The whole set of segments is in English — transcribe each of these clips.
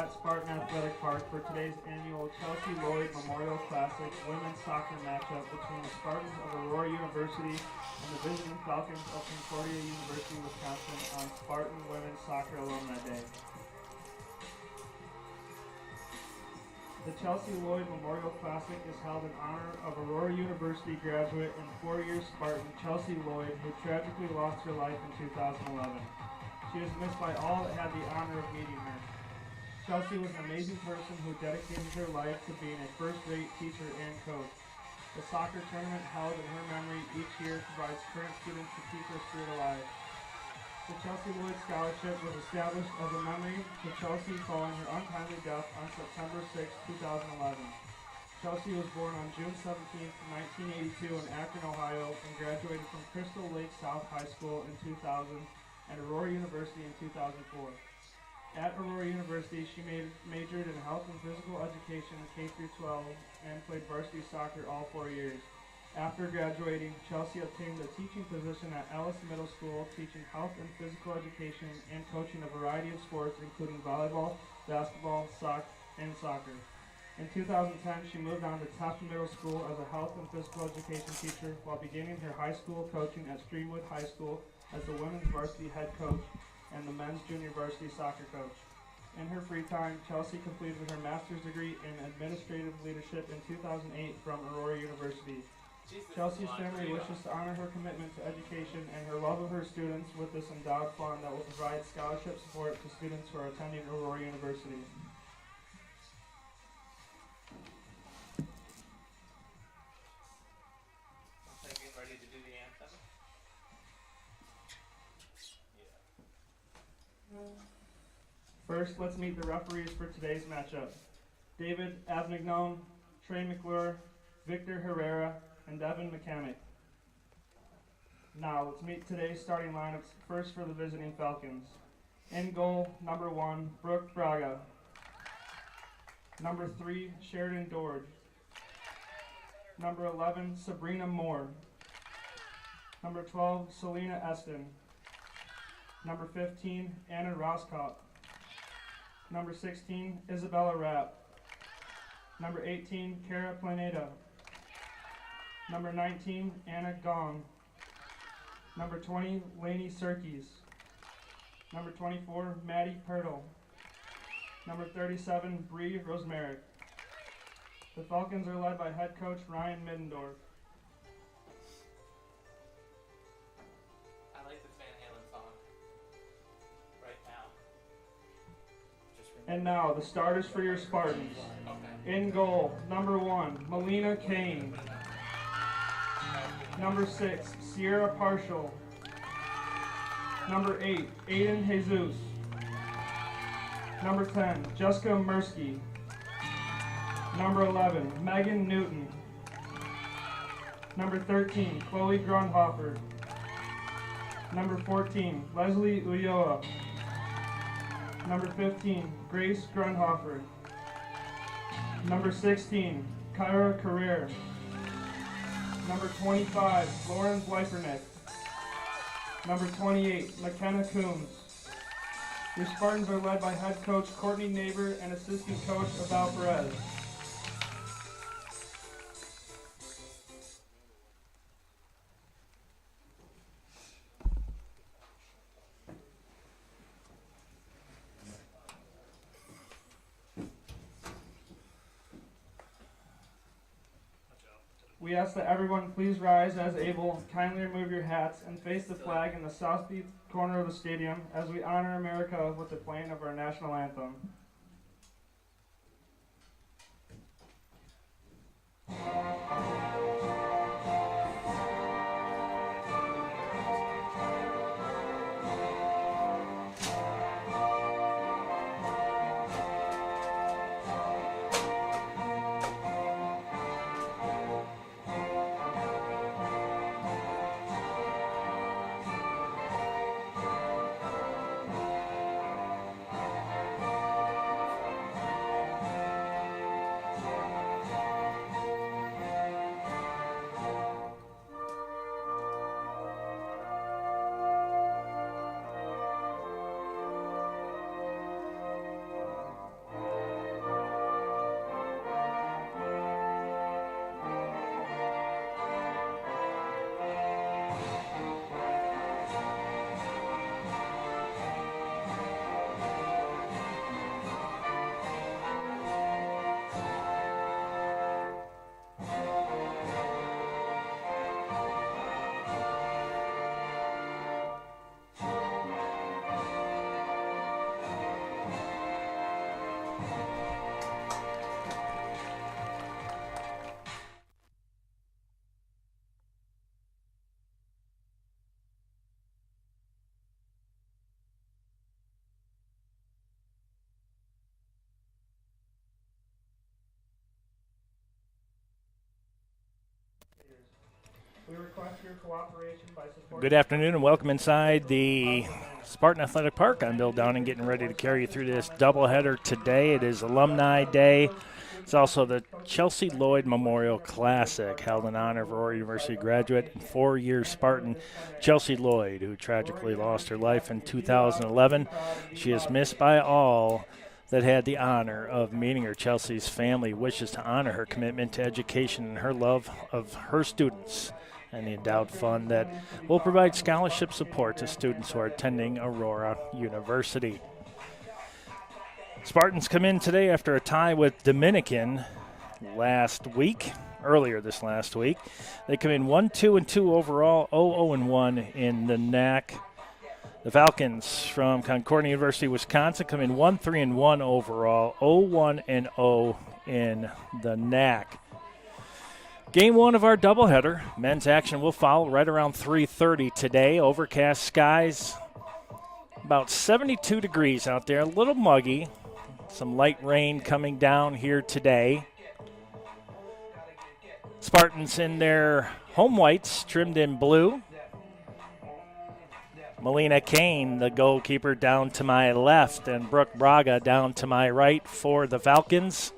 at Spartan Athletic Park for today's annual Chelsea Lloyd Memorial Classic women's soccer matchup between the Spartans of Aurora University and the visiting Falcons of Concordia University, Wisconsin on Spartan Women's Soccer Alumni Day. The Chelsea Lloyd Memorial Classic is held in honor of Aurora University graduate and four-year Spartan Chelsea Lloyd, who tragically lost her life in 2011. She is missed by all that had the honor of meeting her. Chelsea was an amazing person who dedicated her life to being a first-rate teacher and coach. The soccer tournament held in her memory each year provides current students to keep her spirit alive. The Chelsea Lloyd Scholarship was established as a memory to Chelsea following her untimely death on September 6, 2011. Chelsea was born on June 17, 1982 in Akron, Ohio, and graduated from Crystal Lake South High School in 2000 and Aurora University in 2004. At Aurora University, she majored in health and physical education K-12 and played varsity soccer all 4 years. After graduating, Chelsea obtained a teaching position at Ellis Middle School, teaching health and physical education and coaching a variety of sports, including volleyball, basketball, and soccer. In 2010, she moved on to Tufton Middle School as a health and physical education teacher while beginning her high school coaching at Streamwood High School as the women's varsity head coach and the men's junior varsity soccer coach. In her free time, Chelsea completed her master's degree in administrative leadership in 2008 from Aurora University. Chelsea's family wishes to honor her commitment to education and her love of her students with this endowed fund that will provide scholarship support to students who are attending Aurora University. First, let's meet the referees for today's matchup. David Avignon, Trey McClure, Victor Herrera, and Devin McCamick. Now, let's meet today's starting lineups, first for the visiting Falcons. In goal, number 1, Brooke Braga. Number 3, Sheridan Dorge. Number 11, Sabrina Moore. Number 12, Selena Eston. Number 15, Anna Roskop. Number 16, Isabella Rapp. Number 18, Kara Planeta. Number 19, Anna Gong. Number 20, Lainey Serkis. Number 24, Maddie Pirtle. Number 37, Bree Rosmerick. The Falcons are led by head coach Ryan Middendorf. I like this Van Halen song right now. And now, the starters for your Spartans. Okay. In goal, number 1, Melina Kane. Number 6, Sierra Partial. Number 8, Aiden Jesus. Number 10, Jessica Mursky. Number 11, Megan Newton. Number 13, Chloe Grundhofer. Number 14, Leslie Ulloa. Number 15, Grace Grundhofer. Number 16, Kyra Carrere. Number 25, Lauren Bleifernick. Number 28, McKenna Coombs. Your Spartans are led by head coach Courtney Neighbor and assistant coach Abel Perez. We ask that everyone please rise as able, kindly remove your hats, and face the flag in the southeast corner of the stadium as we honor America with the playing of our national anthem. Good afternoon and welcome inside the Spartan Athletic Park. I'm Bill Downing, getting ready to carry you through this doubleheader today. It is Alumni Day. It's also the Chelsea Lloyd Memorial Classic, held in honor of Aurora University graduate and four-year Spartan Chelsea Lloyd, who tragically lost her life in 2011. She is missed by all that had the honor of meeting her. Chelsea's family wishes to honor her commitment to education and her love of her students, and the endowed fund that will provide scholarship support to students who are attending Aurora University. Spartans come in today after a tie with Dominican earlier this last week. They come in 1-2-2 overall, 0-0-1 in the NAC. The Falcons from Concordia University, Wisconsin, come in 1-3-1 overall, 0-1-0 in the NAC. Game one of our doubleheader. Men's action will follow right around 3:30 today. Overcast skies, about 72 degrees out there, a little muggy. Some light rain coming down here today. Spartans in their home whites, trimmed in blue. Melina Kane, the goalkeeper, down to my left, and Brooke Braga down to my right for the Falcons.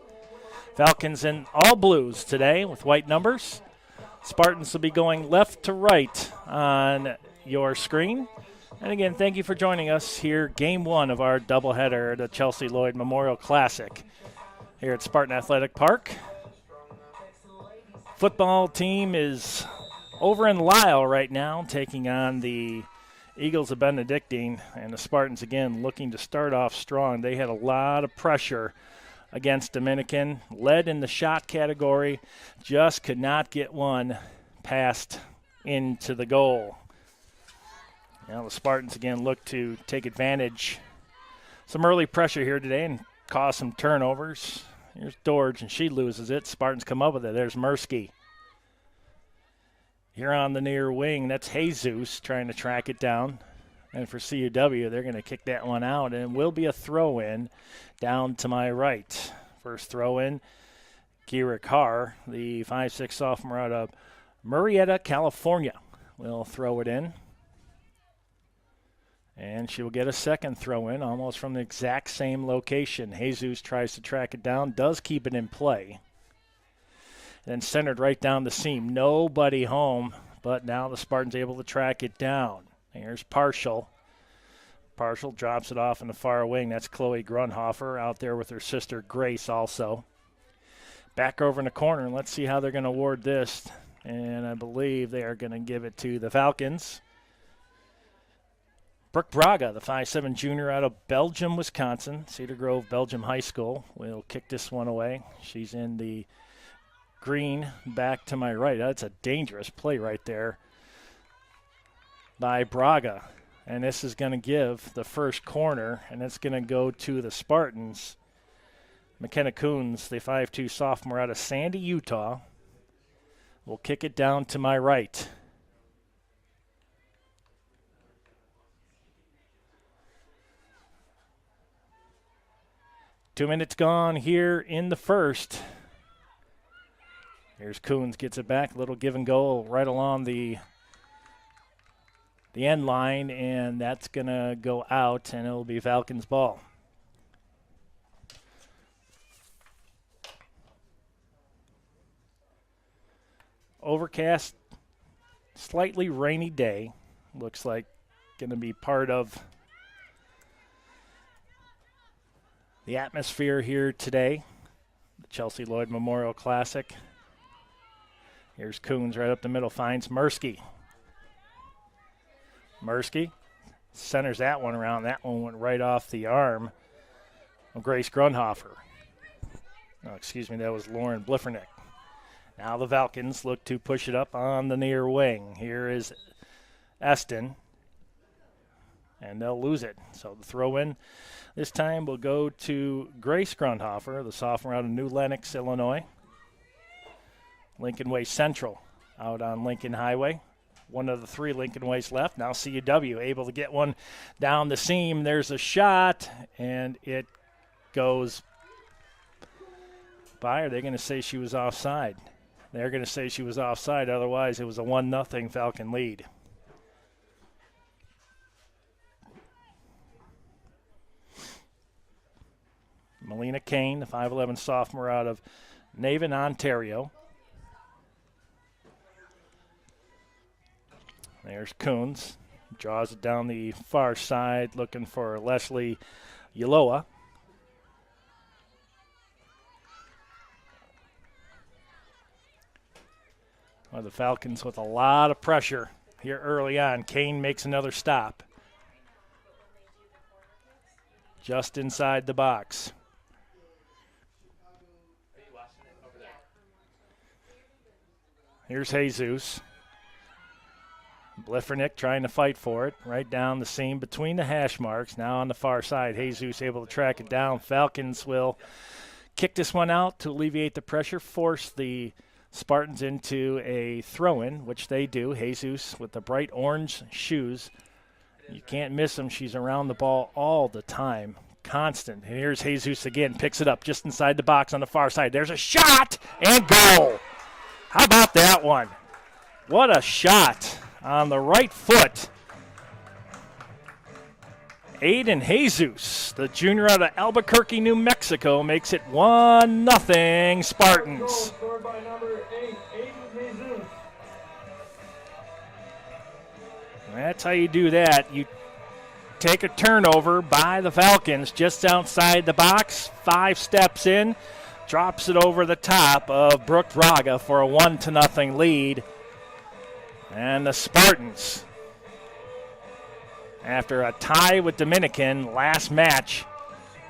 Falcons in all blues today with white numbers. Spartans will be going left to right on your screen. And again, thank you for joining us here, game one of our doubleheader, the Chelsea Lloyd Memorial Classic here at Spartan Athletic Park. Football team is over in Lisle right now, taking on the Eagles of Benedictine, and the Spartans again looking to start off strong. They had a lot of pressure against Dominican, led in the shot category, just could not get one passed into the goal. Now the Spartans again look to take advantage. Some early pressure here today and cause some turnovers. Here's Dorge, and she loses it. Spartans come up with it. There's Mursky. Here on the near wing, that's Jesus trying to track it down. And for CUW, they're going to kick that one out, and it will be a throw-in down to my right. First throw-in, Kira Carr, the 5'6" sophomore out of Murrieta, California, will throw it in. And she will get a second throw-in, almost from the exact same location. Jesus tries to track it down, does keep it in play. Then centered right down the seam. Nobody home, but now the Spartans able to track it down. Here's Partial. Partial drops it off in the far wing. That's Chloe Grunhofer out there with her sister Grace also. Back over in the corner, and let's see how they're going to award this. And I believe they are going to give it to the Falcons. Brooke Braga, the 5'7" junior out of Belgium, Wisconsin, Cedar Grove Belgium High School, will kick this one away. She's in the green back to my right. That's a dangerous play right there by Braga. And this is going to give the first corner, and it's going to go to the Spartans. McKenna Coons, the 5'2" sophomore out of Sandy, Utah, will kick it down to my right. Two minutes gone here in the first. Here's Coons, gets it back, little give and go right along the end line, and that's going to go out, and it will be Falcons' ball. Overcast, slightly rainy day. Looks like going to be part of the atmosphere here today, the Chelsea Lloyd Memorial Classic. Here's Coons right up the middle, finds Mursky. Mursky centers that one around. That one went right off the arm of Grace Grunhofer. Oh, excuse me, that was Lauren Bliffernick. Now the Falcons look to push it up on the near wing. Here is Eston, and they'll lose it. So the throw-in this time will go to Grace Grunhofer, the sophomore out of New Lenox, Illinois. Lincoln Way Central out on Lincoln Highway. One of the three Lincoln Ways left. Now CUW able to get one down the seam. There's a shot, and it goes by. Are they going to say she was offside? They're going to say she was offside. Otherwise, it was a 1-0 Falcon lead. Melina Kane, the 5'11 sophomore out of Navan, Ontario. There's Coons. Draws it down the far side, looking for Leslie Yaloa. Well, the Falcons with a lot of pressure here early on. Kane makes another stop. Just inside the box. Are you watching it over there? Here's Jesus. Bliffernick trying to fight for it. Right down the seam between the hash marks. Now on the far side, Jesus able to track it down. Falcons will kick this one out to alleviate the pressure, force the Spartans into a throw-in, which they do. Jesus with the bright orange shoes. You can't miss him. She's around the ball all the time. Constant. And here's Jesus again. Picks it up just inside the box on the far side. There's a shot and goal. How about that one? What a shot on the right foot. Aiden Jesus, the junior out of Albuquerque, New Mexico, makes it 1-0 Spartans. Scored by number 8, Aiden Jesus. That's how you do that. You take a turnover by the Falcons just outside the box, 5 steps in, drops it over the top of Brooke Braga for a 1-0 lead. And the Spartans, after a tie with Dominican last match,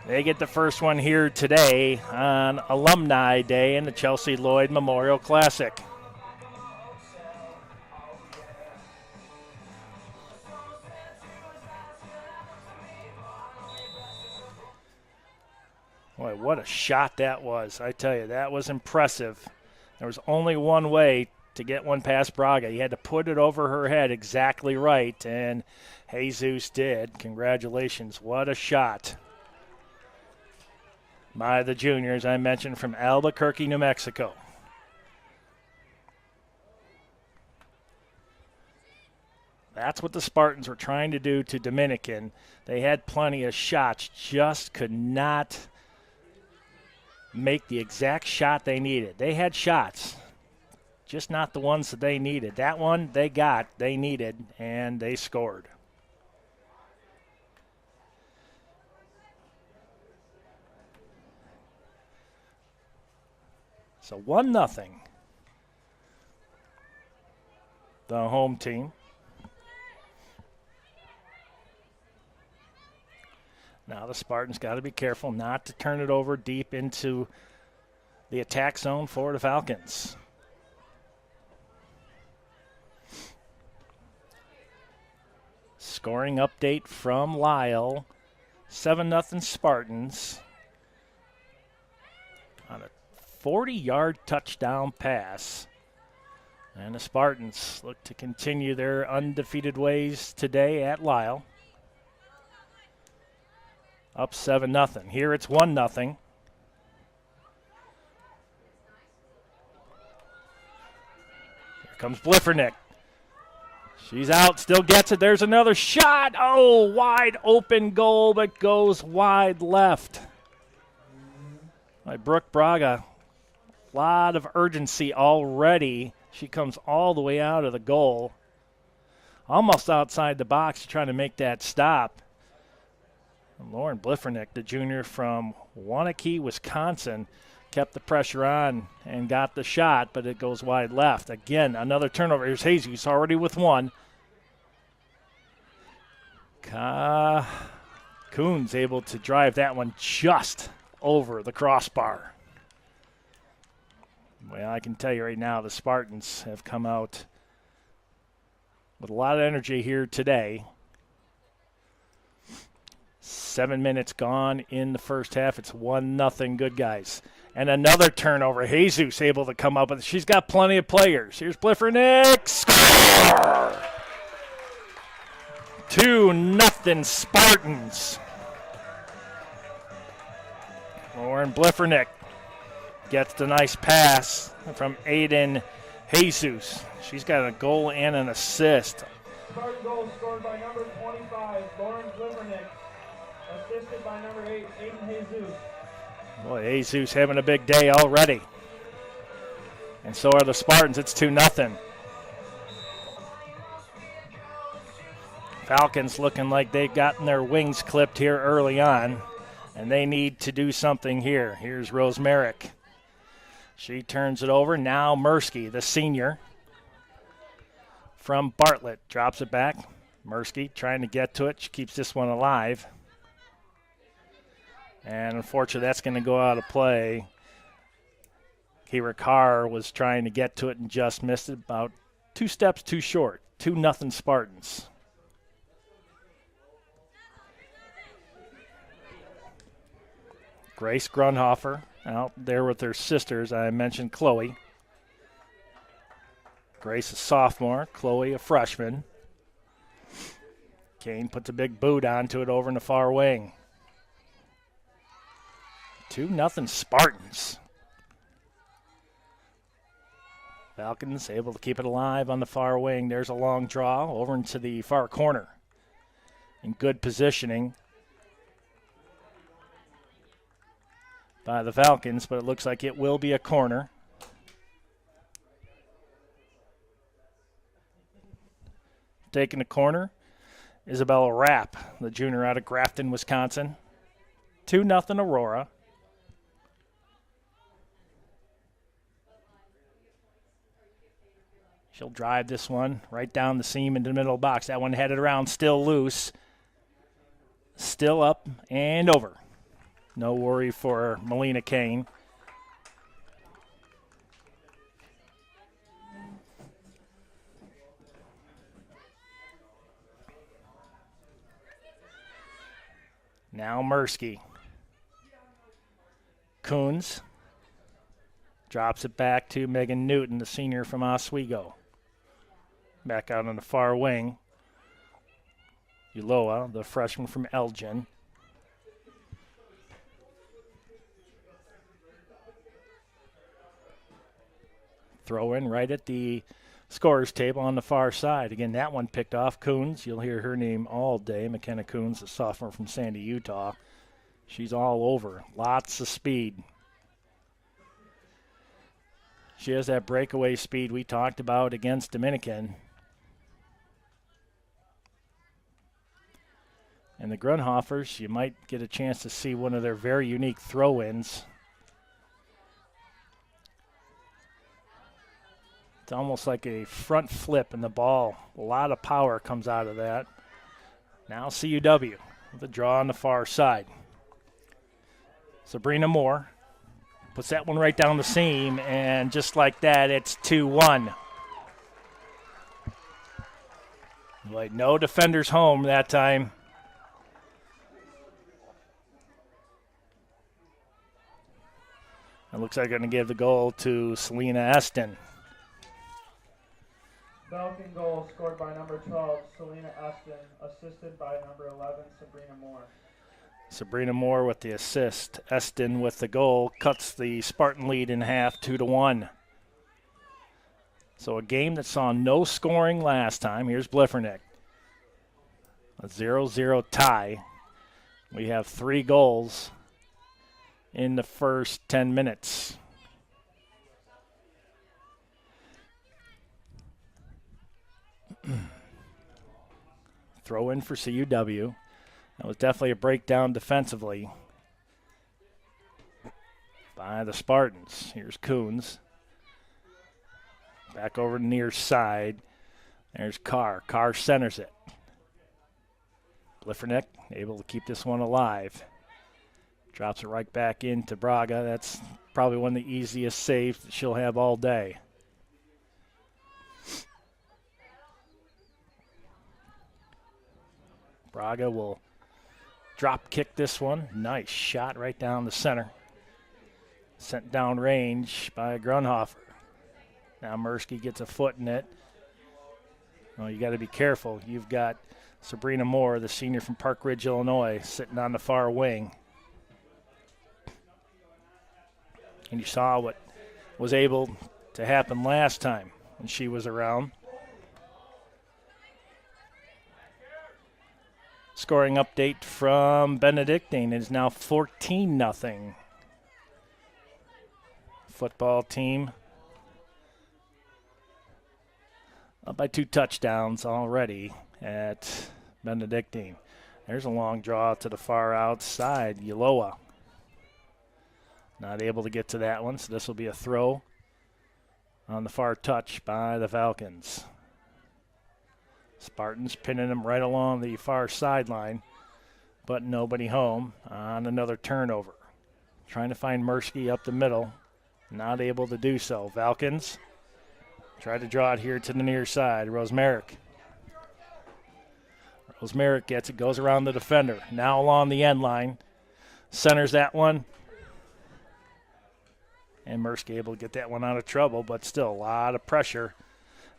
they get the first one here today on Alumni Day in the Chelsea Lloyd Memorial Classic. Boy, what a shot that was. I tell you, that was impressive. There was only one way to get one past Braga. You had to put it over her head exactly right, and Jesus did. Congratulations. What a shot by the juniors, I mentioned, from Albuquerque, New Mexico. That's what the Spartans were trying to do to Dominican. They had plenty of shots, just could not make the exact shot they needed. They had shots, just not the ones that they needed. That one they got, they needed, and they scored. So 1-0. The home team. Now the Spartans got to be careful not to turn it over deep into the attack zone for the Falcons. Scoring update from Lyle. 7-0 Spartans on a 40-yard touchdown pass. And the Spartans look to continue their undefeated ways today at Lyle. Up 7-0. Here it's 1-0. Here comes Bliffernick. She's out, still gets it. There's another shot. Oh, wide open goal, but goes wide left. By Brooke Braga. A lot of urgency already. She comes all the way out of the goal. Almost outside the box trying to make that stop. And Lauren Bliffernick, the junior from Waunakee, Wisconsin, kept the pressure on and got the shot, but it goes wide left. Again, another turnover. Here's Jesus already with one. Coons able to drive that one just over the crossbar. Well, I can tell you right now, the Spartans have come out with a lot of energy here today. 7 minutes gone in the first half. It's 1-0 good guys. And another turnover. Jesus able to come up with it. She's got plenty of players. Here's Bliffernick. Score! 2-0 Spartans. Lauren Bliffernick gets the nice pass from Aiden Jesus. She's got a goal and an assist. Spartan goal scored by number 25, Lauren Blivernick. Assisted by number 8, Aiden Jesus. Boy, Jesus having a big day already. And so are the Spartans. It's 2-0. Falcons looking like they've gotten their wings clipped here early on, and they need to do something here. Here's Rose Merrick. She turns it over. Now Mursky, the senior from Bartlett, drops it back. Mursky trying to get to it. She keeps this one alive. And unfortunately, that's going to go out of play. Kira Carr was trying to get to it and just missed it, about 2 steps too short. 2-0 Spartans. Grace Grunhofer out there with her sisters. I mentioned Chloe. Grace a sophomore, Chloe a freshman. Kane puts a big boot onto it over in the far wing. 2-0 Spartans. Falcons able to keep it alive on the far wing. There's a long draw over into the far corner. In good positioning by the Falcons, but it looks like it will be a corner. Taking the corner, Isabella Rapp, the junior out of Grafton, Wisconsin. 2-0 Aurora. She'll drive this one right down the seam into the middle of the box. That one headed around, still loose. Still up and over. No worry for Melina Kane. Now Mursky. Coons drops it back to Megan Newton, the senior from Oswego. Back out on the far wing. Uloa, the freshman from Elgin. Throw in right at the scorer's table on the far side. Again, that one picked off Coons. You'll hear her name all day. McKenna Coons, a sophomore from Sandy, Utah. She's all over. Lots of speed. She has that breakaway speed we talked about against Dominican. And the Grunhofers, you might get a chance to see one of their very unique throw-ins. It's almost like a front flip in the ball. A lot of power comes out of that. Now CUW with a draw on the far side. Sabrina Moore puts that one right down the seam, and just like that, it's 2-1. Like no defenders home that time. It looks like they're going to give the goal to Selena Eston. Falcon goal scored by number 12, Selena Eston, assisted by number 11, Sabrina Moore. Sabrina Moore with the assist. Eston with the goal cuts the Spartan lead in half, 2-1. So a game that saw no scoring last time. Here's Bliffernick. A 0-0 tie. We have 3 goals in the first 10 minutes. Throw in for CUW. That was definitely a breakdown defensively by the Spartans. Here's Coons. Back over to near side. There's Carr. Carr centers it. Bliffernick able to keep this one alive. Drops it right back into Braga. That's probably one of the easiest saves that she'll have all day. Braga will drop kick this one. Nice shot right down the center. Sent down range by Grunhofer. Now Mursky gets a foot in it. Well, you got to be careful. You've got Sabrina Moore, the senior from Park Ridge, Illinois, sitting on the far wing. And you saw what was able to happen last time when she was around. Scoring update from Benedictine is now 14-0. Football team up by 2 touchdowns already at Benedictine. There's a long draw to the far outside. Uloa not able to get to that one, so this will be a throw on the far touch by the Falcons. Spartans pinning them right along the far sideline, but nobody home on another turnover. Trying to find Mursky up the middle, not able to do so. Falcons try to draw it here to the near side. Rosemerick gets it, goes around the defender. Now along the end line, centers that one. And Mursky able to get that one out of trouble, but still a lot of pressure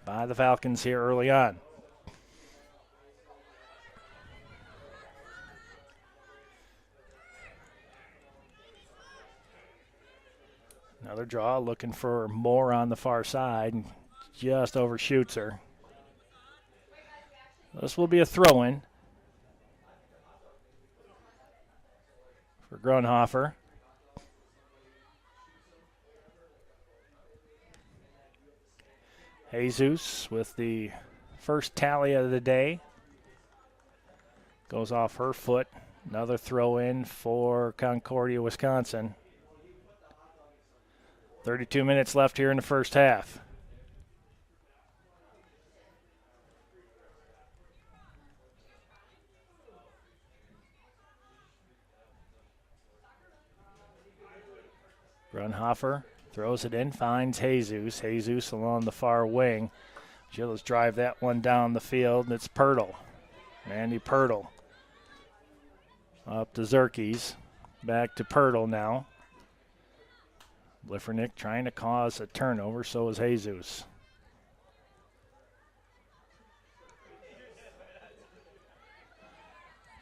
by the Falcons here early on. Another draw, looking for more on the far side, and just overshoots her. This will be a throw-in for Grunhofer. Jesus with the first tally of the day. Goes off her foot. Another throw-in for Concordia, Wisconsin. 32 minutes left here in the first half. Grunhofer throws it in, finds Jesus. Jesus along the far wing. Gilles drive that one down the field, and it's Pirtle. Randy Pirtle. Up to Zerkes. Back to Pirtle now. Bliffernick trying to cause a turnover, so is Jesus.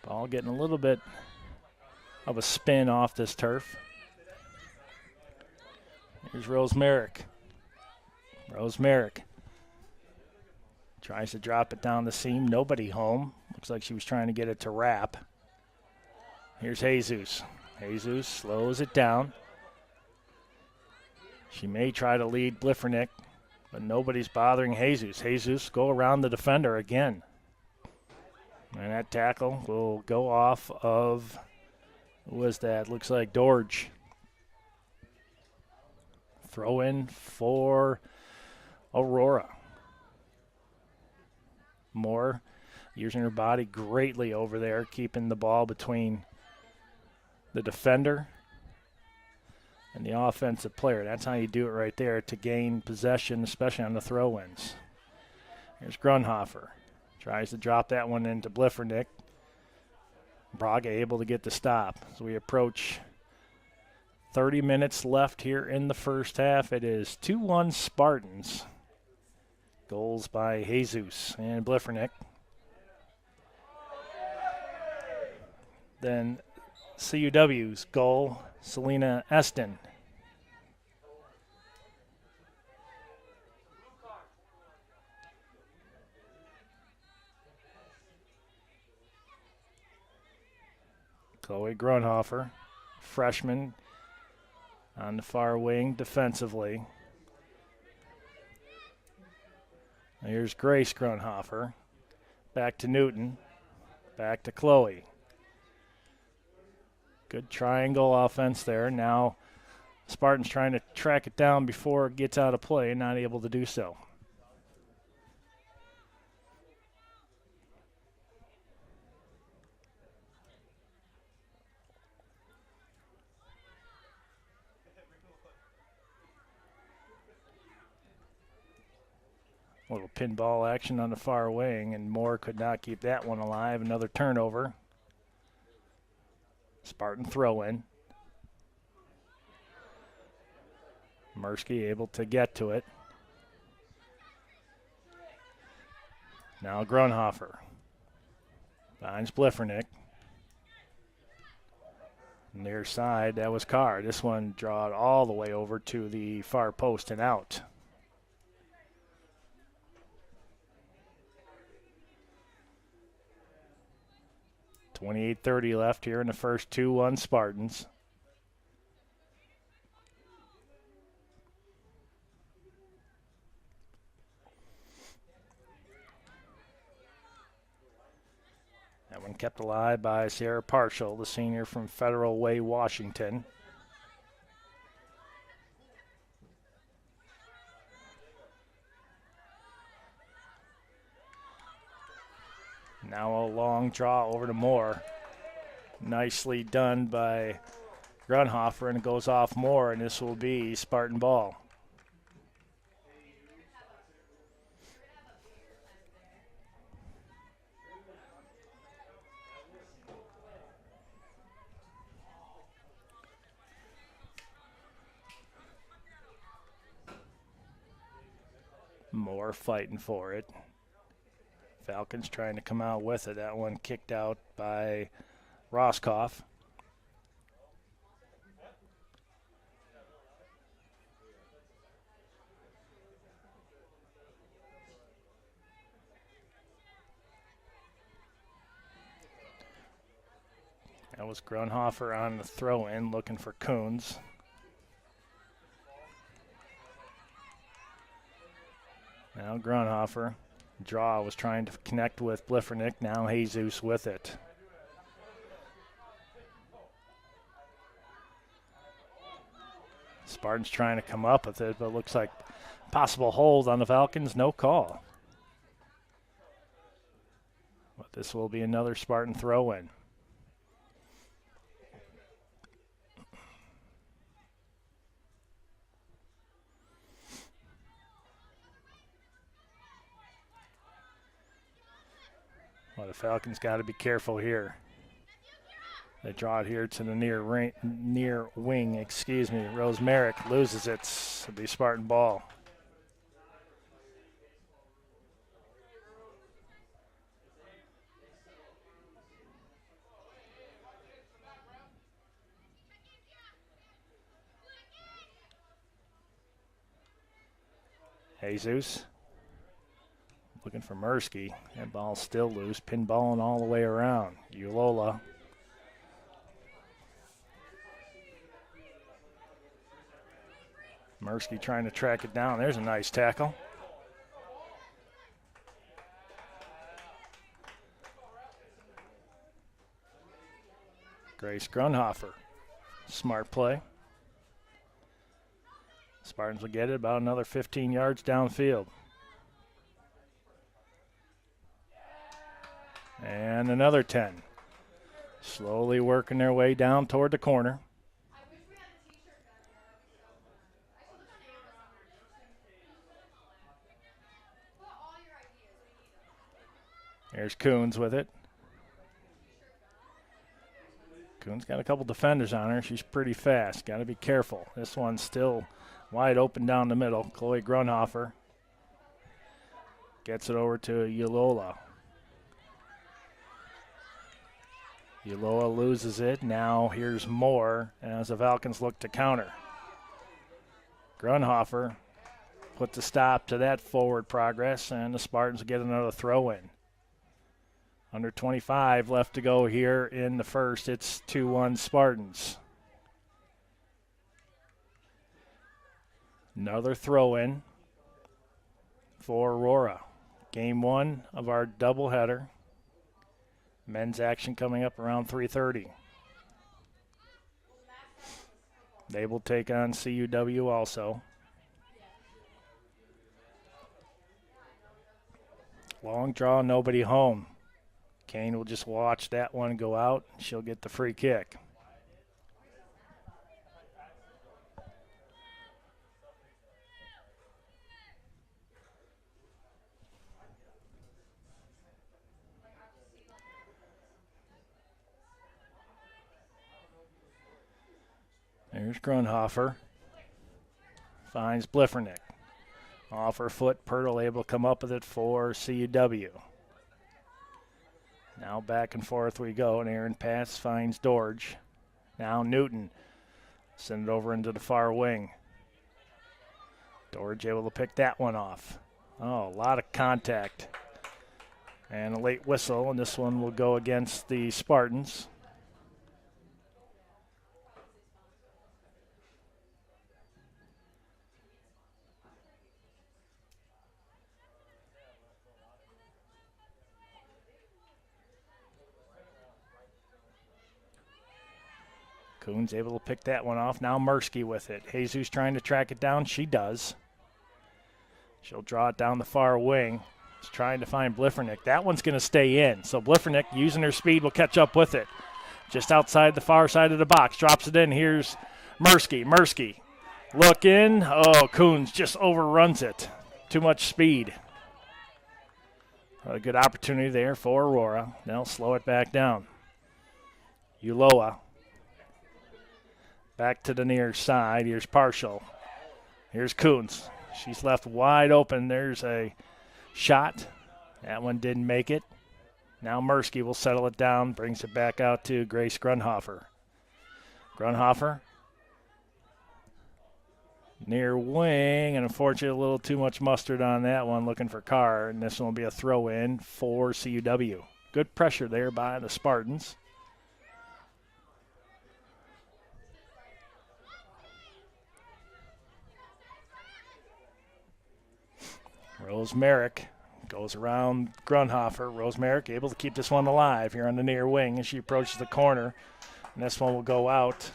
Ball getting a little bit of a spin off this turf. Here's Rosemerick. Rosemerick tries to drop it down the seam. Nobody home. Looks like she was trying to get it to wrap. Here's Jesus. Jesus slows it down. She may try to lead Bliffernick, but nobody's bothering Jesus. Jesus go around the defender again. And that tackle will go off of, who was that? Looks like Dorge. Throw in for Aurora. Moore using her body greatly over there, keeping the ball between the defender and the offensive player. That's how you do it right there to gain possession, especially on the throw-ins. Here's Grunhofer. Tries to drop that one into Bliffernick. Braga able to get the stop. So we approach 30 minutes left here in the first half. It is 2-1 Spartans. Goals by Jesus and Bliffernick. Then CUW's goal, Selena Eston. Chloe Grunhofer, freshman on the far wing defensively. Here's Grace Grunhofer. Back to Newton. Back to Chloe. Good triangle offense there. Now Spartans trying to track it down before it gets out of play, not able to do so. A little pinball action on the far wing, and Moore could not keep that one alive. Another turnover. Spartan throw-in. Mursky able to get to it. Now Grunhofer. Finds Bliffernick. Near side, that was Carr. This one drawed all the way over to the far post and out. .28:30 left here in the first 2-1 Spartans. That one kept alive by Sierra Partial, the senior from Federal Way, Washington. Now a long draw over to Moore. Nicely done by Grunhofer, and it goes off Moore, and this will be Spartan ball. Moore fighting for it. Falcons trying to come out with it. That one kicked out by Roscoff. That was Grunhofer on the throw-in looking for Coons. Now Grunhofer. Draw was trying to connect with Bliffernick. Now Jesus with it. Spartans trying to come up with it, but looks like possible hold on the Falcons. No call. But this will be another Spartan throw-in. Well, the Falcons got to be careful here. They draw it here to the near wing. Rose Merrick loses it. It'll be Spartan ball. Jesus looking for Mursky. That ball's still loose, pinballing all the way around. Ulola. Mursky trying to track it down. There's a nice tackle. Grace Grunhofer. Smart play. Spartans will get it about another 15 yards downfield. And another 10. Slowly working their way down toward the corner. There's Coons with it. Coons got a couple defenders on her. She's pretty fast. Got to be careful. This one's still wide open down the middle. Chloe Grunhofer gets it over to Ulola. Ulola loses it. Now here's Moore as the Falcons look to counter. Grunhofer puts a stop to that forward progress, and the Spartans get another throw-in. Under 25 left to go here in the first. It's 2-1 Spartans. Another throw-in for Aurora. Game one of our doubleheader. Men's action coming up around 3:30. They will take on CUW also. Long draw, nobody home. Kane will just watch that one go out. She'll get the free kick. There's Grunhofer. Finds Bliffernick. Off her foot, Pirtle able to come up with it for CUW. Now back and forth we go, and Aaron Pass finds Dorge. Now Newton. Send it over into the far wing. Dorridge able to pick that one off. Oh, a lot of contact. And a late whistle, and this one will go against the Spartans. Coons able to pick that one off. Now Mursky with it. Jesus trying to track it down. She does. She'll draw it down the far wing. She's trying to find Bliffernick. That one's going to stay in. So Bliffernick, using her speed, will catch up with it. Just outside the far side of the box. Drops it in. Here's Mursky. Mursky looking. Oh, Coons just overruns it. Too much speed. A good opportunity there for Aurora. They'll slow it back down. Uloa. Back to the near side. Here's Partial. Here's Coons. She's left wide open. There's a shot. That one didn't make it. Now Mursky will settle it down. Brings it back out to Grace Grunhofer. Grunhofer. Near wing. And unfortunately, a little too much mustard on that one. Looking for Carr. And this one will be a throw in for CUW. Good pressure there by the Spartans. Rose Merrick goes around Grunhofer. Rose Merrick able to keep this one alive here on the near wing as she approaches the corner. And this one will go out.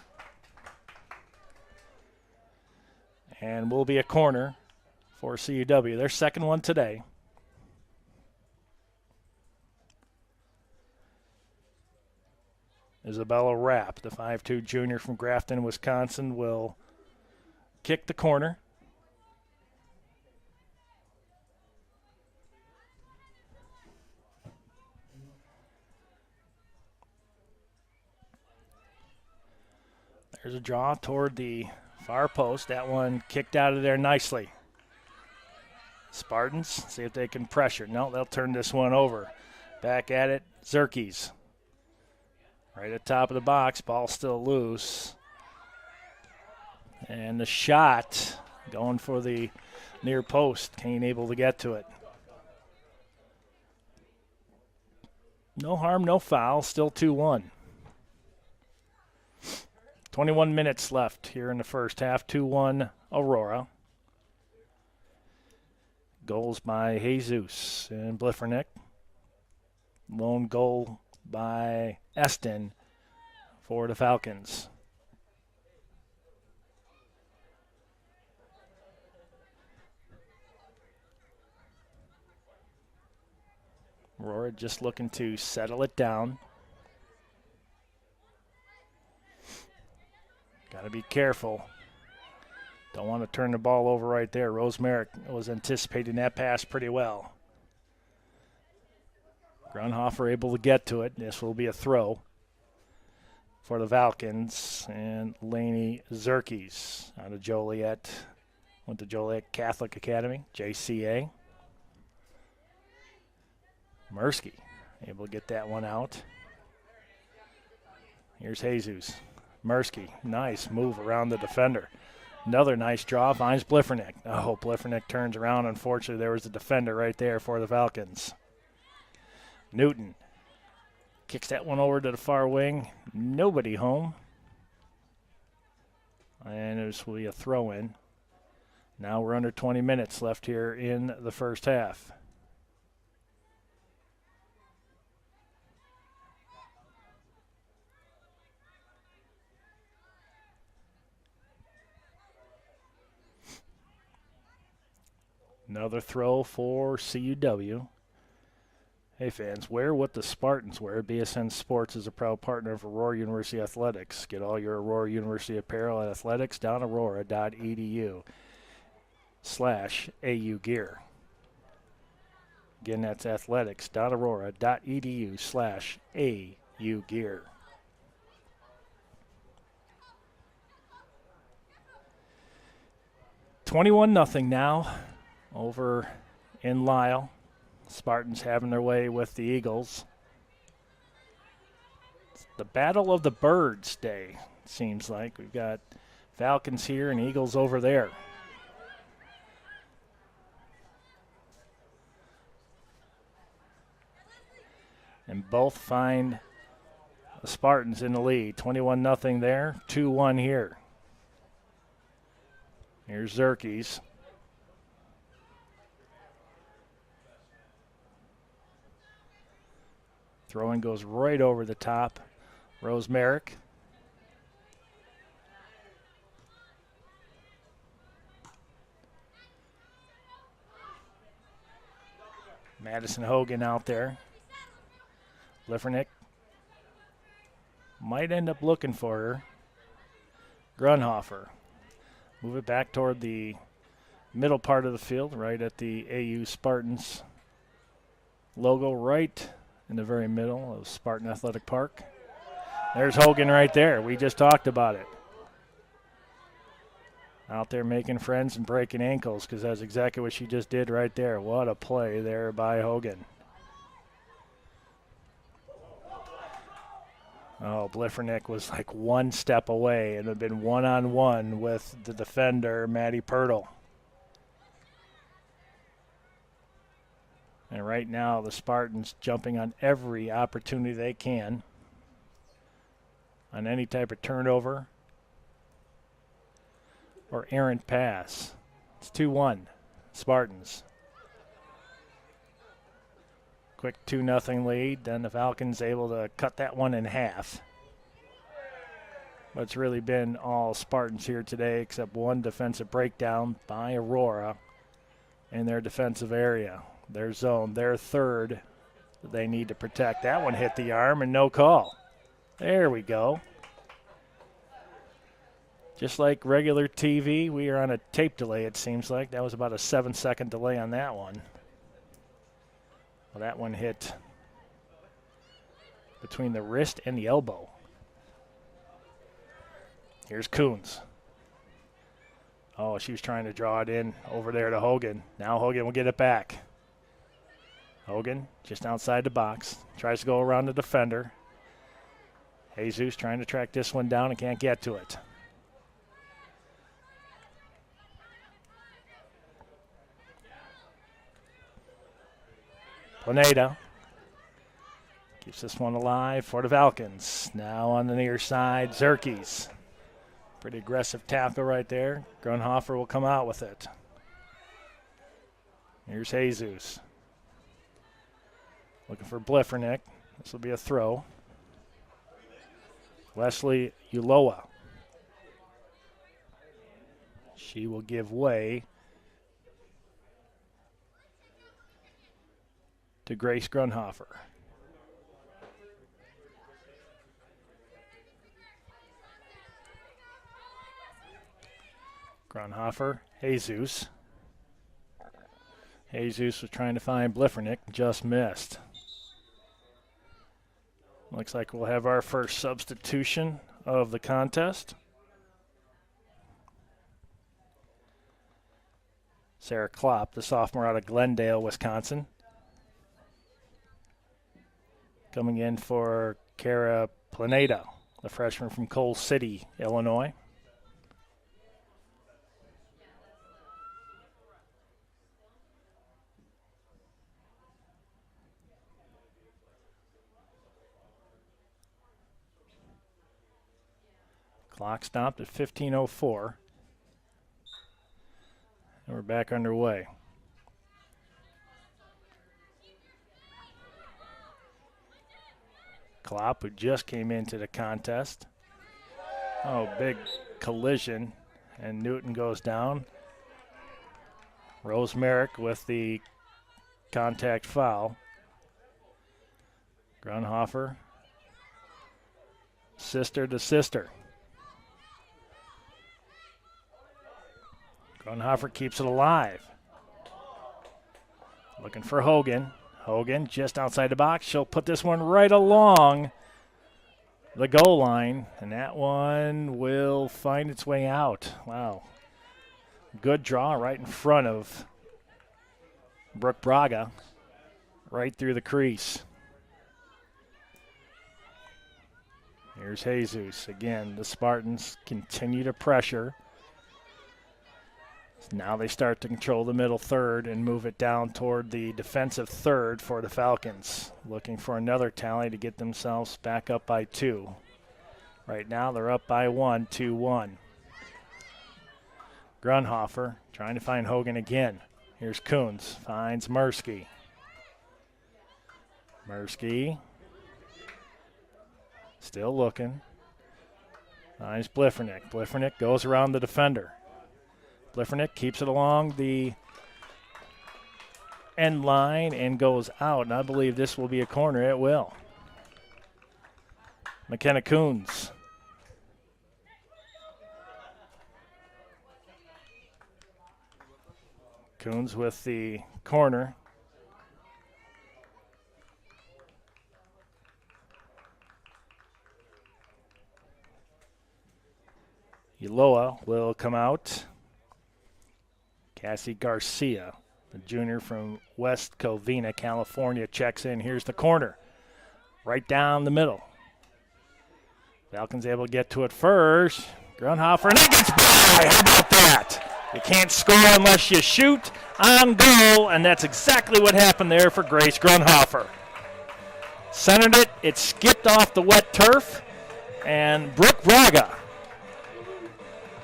And will be a corner for CUW. Their second one today. Isabella Rapp, the 5'2 junior from Grafton, Wisconsin, will kick the corner. There's a draw toward the far post. That one kicked out of there nicely. Spartans, see if they can pressure. No, they'll turn this one over. Back at it, Zerkes. Right at top of the box, ball still loose. And the shot going for the near post. Kane able to get to it. No harm, no foul, still 2-1. 21 minutes left here in the first half. 2-1 Aurora. Goals by Jesus and Bliffernick. Lone goal by Eston for the Falcons. Aurora just looking to settle it down. Got to be careful. Don't want to turn the ball over right there. Rose Merrick was anticipating that pass pretty well. Grunhofer able to get to it. This will be a throw for the Falcons. And Lainey Zerkes out of Joliet. Went to Joliet Catholic Academy, JCA. Mursky able to get that one out. Here's Jesus. Mursky, nice move around the defender. Another nice draw, finds Bliffernick. Oh, Bliffernick turns around. Unfortunately, there was a defender right there for the Falcons. Newton kicks that one over to the far wing. Nobody home. And this will be a throw-in. Now we're under 20 minutes left here in the first half. Another throw for CUW. Hey fans, wear what the Spartans wear. BSN Sports is a proud partner of Aurora University Athletics. Get all your Aurora University apparel at athletics.aurora.edu/AU gear. Again, that's athletics.aurora.edu/AU gear. $21-0 now over in Lisle. Spartans having their way with the Eagles. It's the Battle of the Birds Day seems like. We've got Falcons here and Eagles over there. And both find the Spartans in the lead. 21-0 there, 2-1 here. Here's Zerkes. Throwing goes right over the top. Rosemerick. Madison Hogan out there. Bliffernick might end up looking for her. Grunhofer. Move it back toward the middle part of the field, right at the AU Spartans logo, right in the very middle of Spartan Athletic Park. There's Hogan right there. We just talked about it. Out there making friends and breaking ankles, because that's exactly what she just did right there. What a play there by Hogan. Oh, Bliffernick was like one step away and had been one-on-one with the defender, Maddie Pirtle. And right now, the Spartans jumping on every opportunity they can on any type of turnover or errant pass. It's 2-1, Spartans. Quick 2-0 lead. Then the Falcons able to cut that one in half. But it's really been all Spartans here today, except one defensive breakdown by Aurora in their defensive area. Their zone, their third that they need to protect. That one hit the arm and no call. There we go. Just like regular TV, we are on a tape delay, it seems like. That was about a 7-second delay on that one. Well, that one hit between the wrist and the elbow. Here's Coons. Oh, she was trying to draw it in over there to Hogan. Now Hogan will get it back. Hogan just outside the box. Tries to go around the defender. Jesus trying to track this one down and can't get to it. Planeta keeps this one alive for the Falcons. Now on the near side, Zerkes. Pretty aggressive tackle right there. Grunhofer will come out with it. Here's Jesus. Looking for Bliffernick. This will be a throw. Leslie Uloa. She will give way to Grace Grunhofer. Grunhofer, Jesus. Jesus was trying to find Bliffernick, just missed. Looks like we'll have our first substitution of the contest. Sarah Klopp, the sophomore out of Glendale, Wisconsin. Coming in for Kara Planeta, the freshman from Coal City, Illinois. Clock stopped at 15:04. And we're back underway. Klopp, who just came into the contest. Oh, big collision, and Newton goes down. Rosemerick with the contact foul. Grunhofer, sister to sister. Grunhofer keeps it alive. Looking for Hogan. Hogan just outside the box. She'll put this one right along the goal line, and that one will find its way out. Wow. Good draw right in front of Brooke Braga, right through the crease. Here's Jesus. Again, the Spartans continue to pressure. Now they start to control the middle third and move it down toward the defensive third for the Falcons, looking for another tally to get themselves back up by 2. Right now they're up by 1, 2-1. Grunhofer trying to find Hogan again. Here's Coons, finds Mursky. Mursky still looking. Finds Bliffernick. Bliffernick goes around the defender. Bliffernick keeps it along the end line and goes out, and I believe this will be a corner. It will. McKenna Coons. Coons with the corner. Uloa will come out. Cassie Garcia, the junior from West Covina, California, checks in. Here's the corner, right down the middle. Falcons able to get to it first. Grunhofer, and it gets by. How about that? You can't score unless you shoot on goal, and that's exactly what happened there for Grace Grunhofer. Centered it, it skipped off the wet turf, and Brooke Braga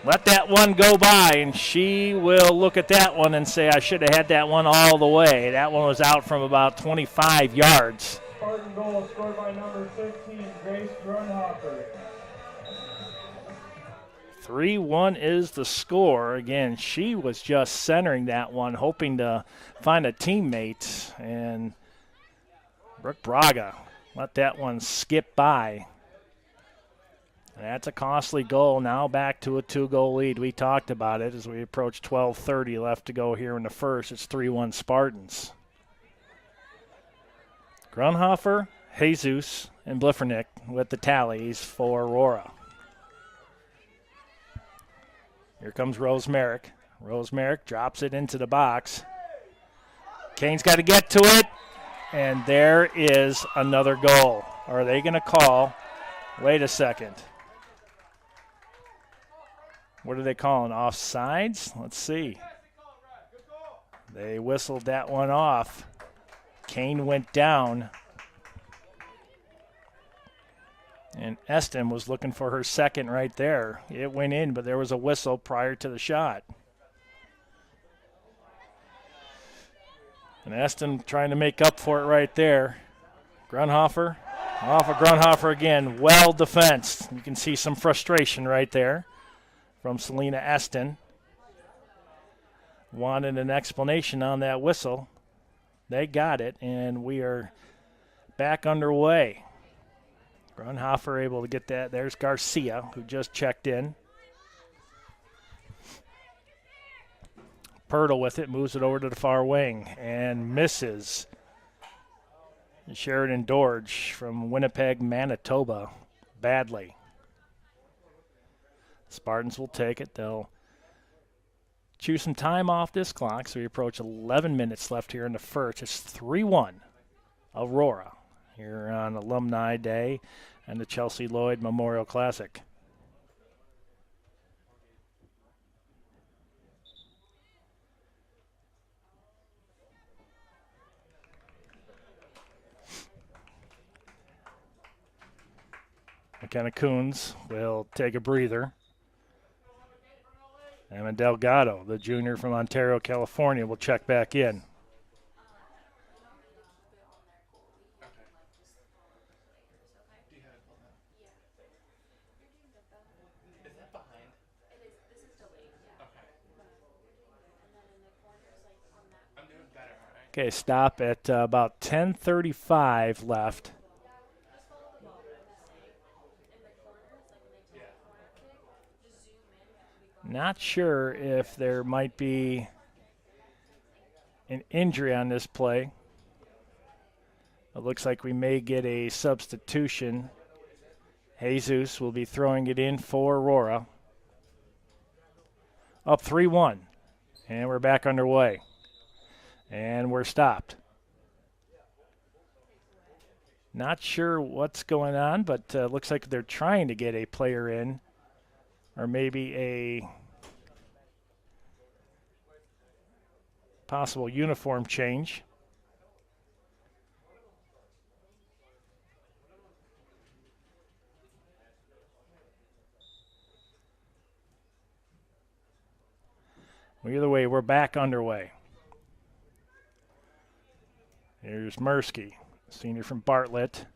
let that one go by, and she will look at that one and say, I should have had that one all the way. That one was out from about 25 yards. Spartan goal scored by number 15, Grace Grunhofer. 3-1 is the score. Again, she was just centering that one, hoping to find a teammate, and Brooke Braga let that one skip by. That's a costly goal. Now back to a 2-goal lead. We talked about it as we approach 12:30 left to go here in the first. It's 3-1 Spartans. Grunhofer, Jesus, and Bliffernick with the tallies for Aurora. Here comes Rose Merrick. Rose Merrick drops it into the box. Kane's got to get to it, and there is another goal. Are they going to call? Wait a second. What are they calling? Offsides? Let's see. They whistled that one off. Kane went down. And Eston was looking for her second right there. It went in, but there was a whistle prior to the shot. And Eston trying to make up for it right there. Grunhofer. Off of Grunhofer again. Well defensed. You can see some frustration right there from Selena Eston. Wanted an explanation on that whistle. They got it, and we are back underway. Grunhofer able to get that. There's Garcia, who just checked in. Pirtle with it, moves it over to the far wing, and misses. Sheridan Dorge from Winnipeg, Manitoba, badly. Spartans will take it. They'll chew some time off this clock, so we approach 11 minutes left here in the first. It's 3-1 Aurora here on Alumni Day and the Chelsea Lloyd Memorial Classic. McKenna Coons will take a breather. And Delgado, the junior from Ontario, California, will check back in. Okay, stop at about 10:35 left. Not sure if there might be an injury on this play. It looks like we may get a substitution. Jesus will be throwing it in for Aurora. Up 3-1, and we're back underway. And we're stopped. Not sure what's going on, but looks like they're trying to get a player in, or maybe a possible uniform change. Well, either way, we're back underway. Here's Mursky, senior from Bartlett.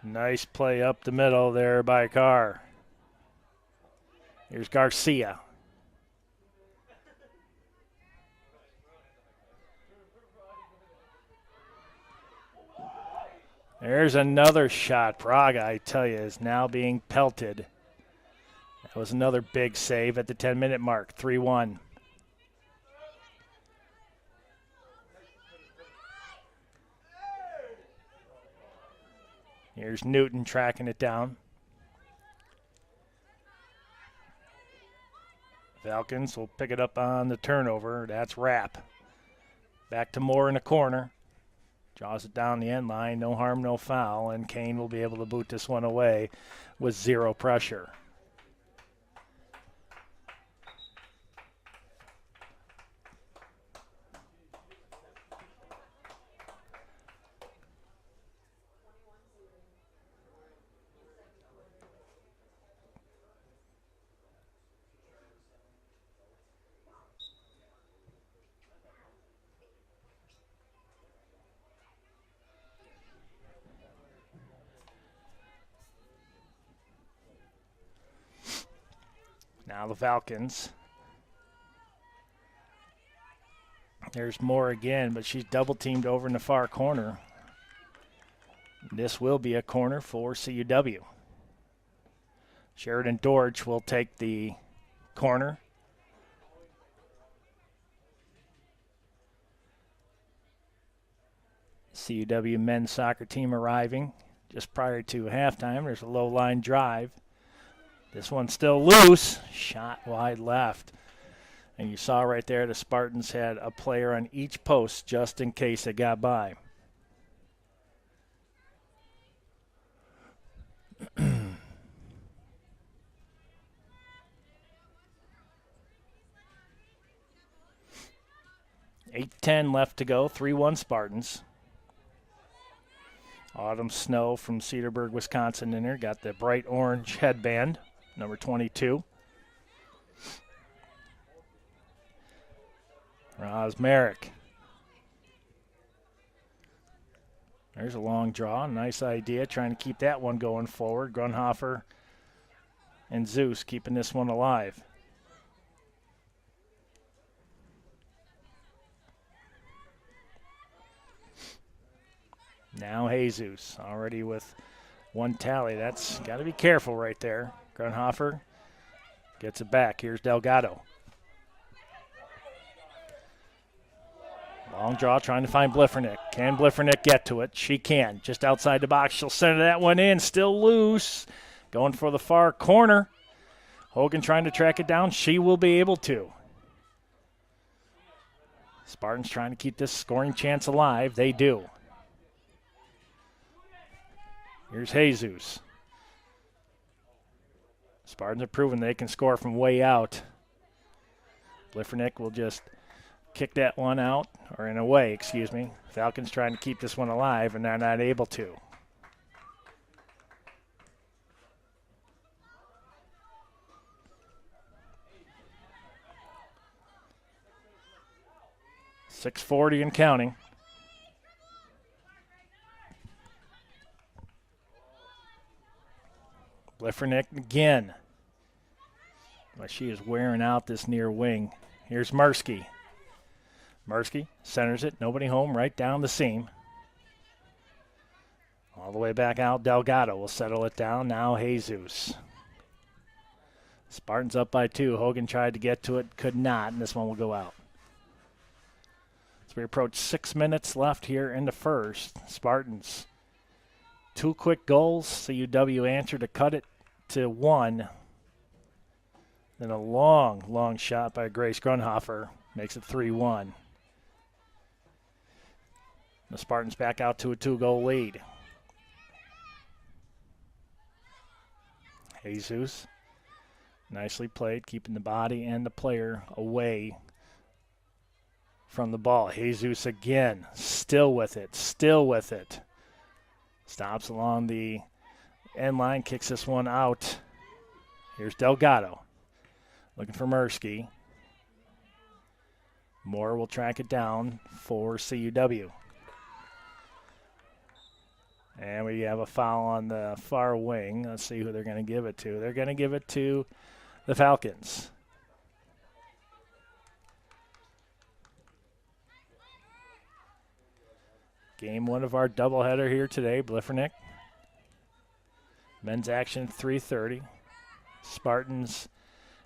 Nice play up the middle there by Carr. Here's Garcia. There's another shot. Braga, I tell you, is now being pelted. That was another big save at the 10-minute mark, 3-1. Here's Newton tracking it down. Falcons will pick it up on the turnover. That's Rapp. Back to Moore in the corner. Draws it down the end line. No harm, no foul. And Kane will be able to boot this one away with zero pressure. Now the Falcons. There's Moore again, but she's double-teamed over in the far corner. This will be a corner for CUW. Sheridan Dortch will take the corner. CUW men's soccer team arriving just prior to halftime. There's a low-line drive. This one's still loose. Shot wide left. And you saw right there the Spartans had a player on each post just in case it got by. $8:10 left to go. 3-1 Spartans. Autumn Snow from Cedarburg, Wisconsin in there. Got the bright orange headband, number 22. Roz Merrick. There's a long draw. Nice idea. Trying to keep that one going forward. Grunhofer and Zeus keeping this one alive. Now Jesus already with one tally. That's got to be careful right there. Grunhofer gets it back. Here's Delgado. Long draw trying to find Bliffernick. Can Bliffernick get to it? She can. Just outside the box. She'll center that one in. Still loose. Going for the far corner. Hogan trying to track it down. She will be able to. Spartans trying to keep this scoring chance alive. They do. Here's Jesus. Spartans have proven they can score from way out. Bliffernick will just kick that one out, or in a way, excuse me. Falcons trying to keep this one alive, and they're not able to. .640 and counting. Bliffernick again. But she is wearing out this near wing. Here's Mursky. Mursky centers it. Nobody home, right down the seam. All the way back out. Delgado will settle it down. Now Jesus. Spartans up by 2. Hogan tried to get to it. Could not. And this one will go out. As we approach 6 minutes left here in the first. Spartans. 2 quick goals. CUW answered to cut it to 1. Then a long, long shot by Grace Grunhofer makes it 3-1. The Spartans back out to a 2-goal lead. Jesus, nicely played, keeping the body and the player away from the ball. Jesus again, still with it. Stops along the end line, kicks this one out. Here's Delgado, looking for Mursky. Moore will track it down for CUW. And we have a foul on the far wing. Let's see who they're going to give it to. They're going to give it to the Falcons. Game one of our doubleheader here today, Bliffernick. Men's action 3:30. Spartans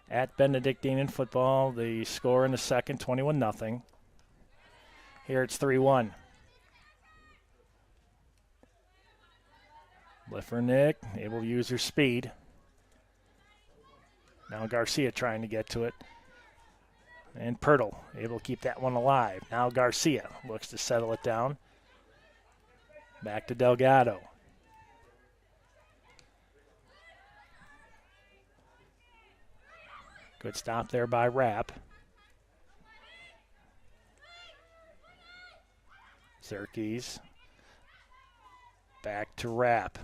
at Benedictine in football. The score in the second, 21-0. Here it's 3-1. Bliffernick able to use her speed. Now Garcia trying to get to it. And Pirtle able to keep that one alive. Now Garcia looks to settle it down. Back to Delgado. Good stop there by Rapp. Zerkes. Back to Rapp.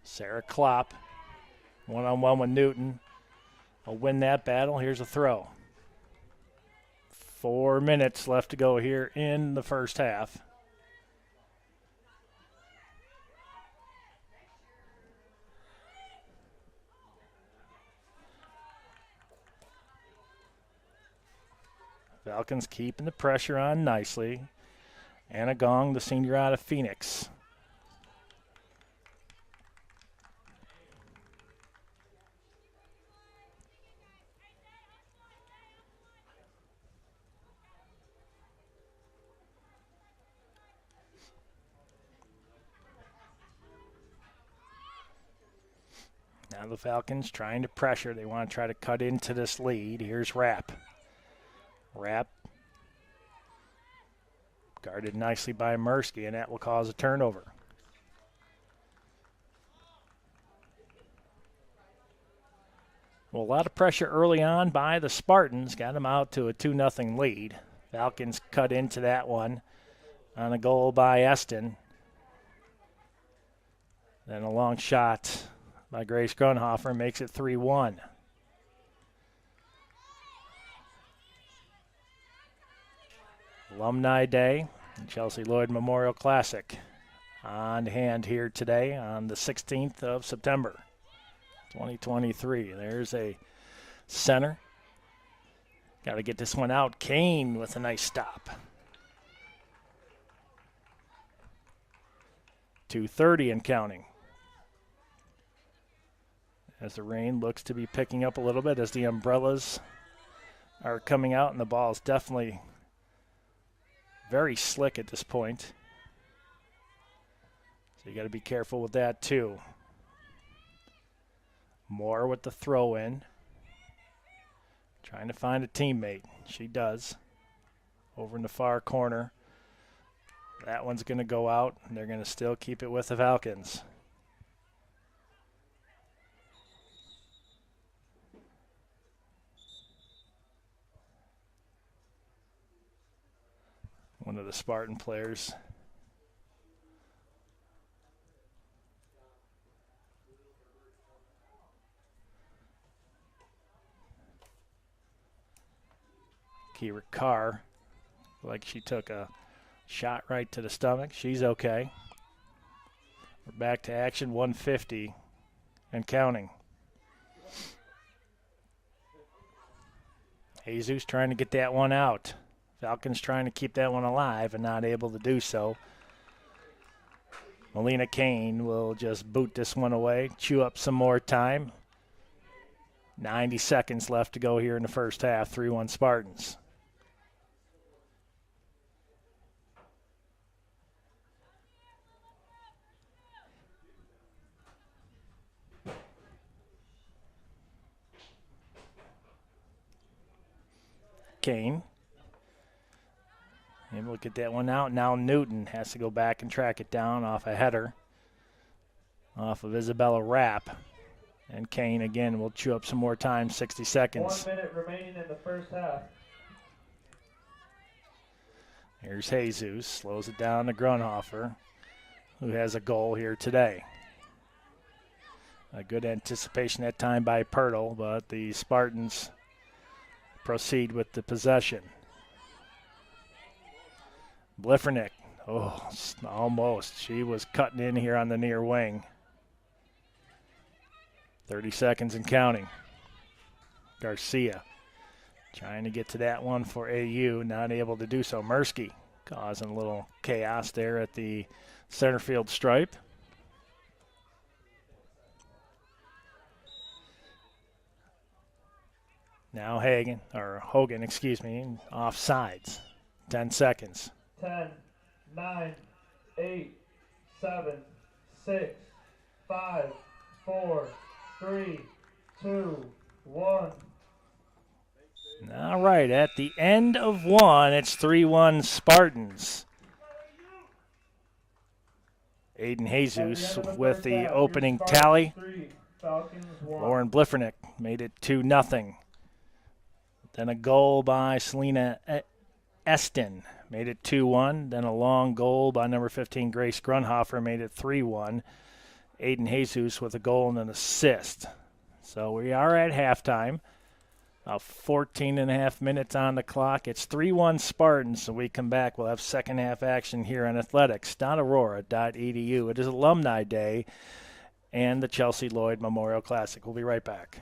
Sarah Klopp, one-on-one with Newton. Will win that battle. Here's a throw. 4 minutes left to go here in the first half. Falcons keeping the pressure on nicely. Anna Gong, the senior out of Phoenix. Now the Falcons trying to pressure. They want to try to cut into this lead. Here's Rapp. Rapp guarded nicely by Mursky, and that will cause a turnover. Well, a lot of pressure early on by the Spartans. Got them out to a 2-0 lead. Falcons cut into that one on a goal by Eston. Then a long shot by Grace Grunhofer makes it 3-1. Alumni Day, Chelsea Lloyd Memorial Classic on hand here today on the 16th of September, 2023. There's a center. Got to get this one out. Kane with a nice stop. 2:30 and counting. As the rain looks to be picking up a little bit as the umbrellas are coming out, and the ball is definitely very slick at this point. So you got to be careful with that too. Moore with the throw in. Trying to find a teammate. She does. Over in the far corner. That one's going to go out, and they're going to still keep it with the Falcons. One of the Spartan players. Kira Carr, like she took a shot right to the stomach. She's okay. We're back to action, 150 and counting. Jesus trying to get that one out. Falcons trying to keep that one alive and not able to do so. Melina Kane will just boot this one away, chew up some more time. 90 seconds left to go here in the first half, 3-1 Spartans. Kane. Able to get that one out. Now Newton has to go back and track it down off a header off of Isabella Rapp. And Kane, again, will chew up some more time, 60 seconds. 1 minute remaining in the first half. Here's Jesus. Slows it down to Grunhofer, who has a goal here today. A good anticipation that time by Pirtle, but the Spartans proceed with the possession. Bliffernick, almost. She was cutting in here on the near wing. 30 seconds and counting. Garcia trying to get to that one for AU, not able to do so. Mirsky causing a little chaos there at the center field stripe. Now Hogan, off sides. 10 seconds. 10, 9, 8, 7, 6, 5, 4, 3, 2, 1. All right, at the end of one, it's 3-1 Spartans. Aiden Jesus with the opening tally. 3, Falcons 1. Lauren Bliffernick made it 2-0. Then a goal by Selena Eston made it 2-1. Then a long goal by number 15, Grace Grunhofer, made it 3-1. Aiden Jesus with a goal and an assist. So we are at halftime. 14 and a half minutes on the clock. It's 3-1 Spartans. So we come back, we'll have second half action here on athletics.aurora.edu. It is Alumni Day and the Chelsea Lloyd Memorial Classic. We'll be right back.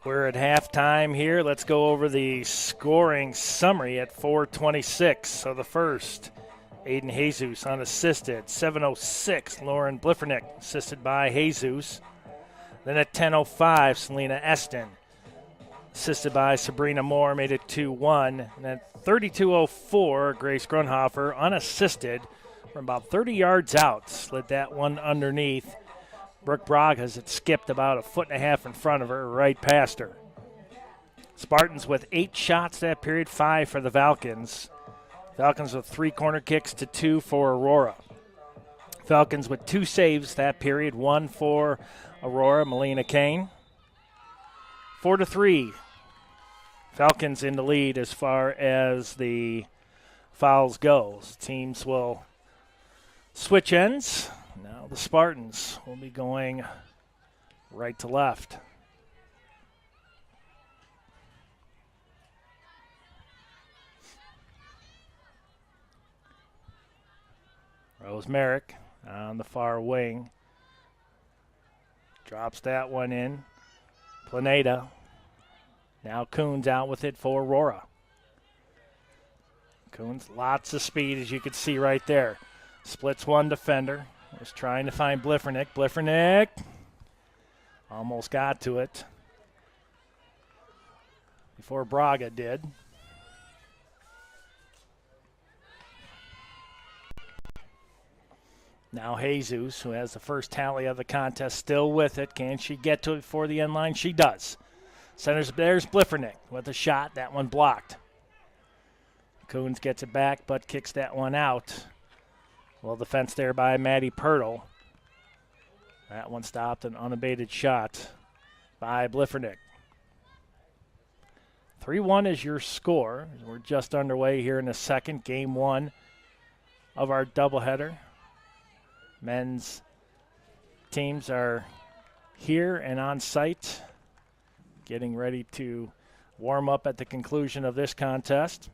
We're at halftime here. Let's go over the scoring summary at 4:26. So the first, Aiden Jesus unassisted. 7:06, Lauren Bliffernick assisted by Jesus. Then at 10:05, Selena Eston assisted by Sabrina Moore, made it 2-1. And at 32:04, Grace Grunhofer unassisted from about 30 yards out, slid that one underneath. Brooke Bragas had skipped about a foot and a half in front of her, right past her. Spartans with 8 shots that period, 5 for the Falcons. Falcons with 3 corner kicks to 2 for Aurora. Falcons with 2 saves that period, 1 for Aurora, Melina Kane. 4-3. Falcons in the lead as far as the fouls goes. Teams will switch ends. Now the Spartans will be going right to left. Rose Merrick on the far wing. Drops that one in. Planeta. Now Coons out with it for Aurora. Coons, lots of speed, as you can see right there. Splits one defender. Was trying to find Bliffernick. Bliffernick almost got to it before Braga did. Now Jesus, who has the first tally of the contest, still with it. Can she get to it before the end line? She does. Centers, there's Bliffernick with a shot. That one blocked. Coons gets it back, but kicks that one out. Well, defense there by Maddie Pirtle. That one stopped, an unabated shot by Bliffernick. 3-1 is your score. We're just underway here in the second, game 1 of our doubleheader. Men's teams are here and on site, getting ready to warm up at the conclusion of this contest.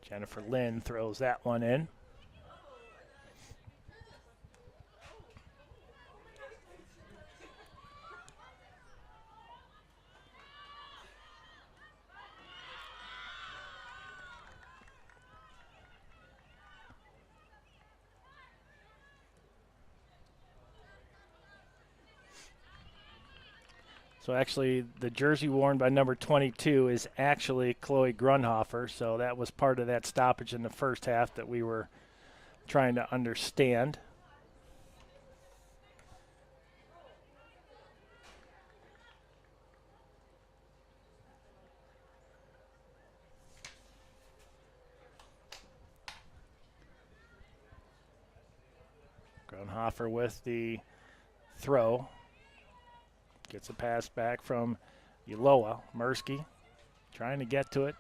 Jennifer Lynn throws that one in. So actually, the jersey worn by number 22 is actually Chloe Grunhofer. So that was part of that stoppage in the first half that we were trying to understand. Grunhofer with the throw. Gets a pass back from Uloa. Mursky trying to get to it.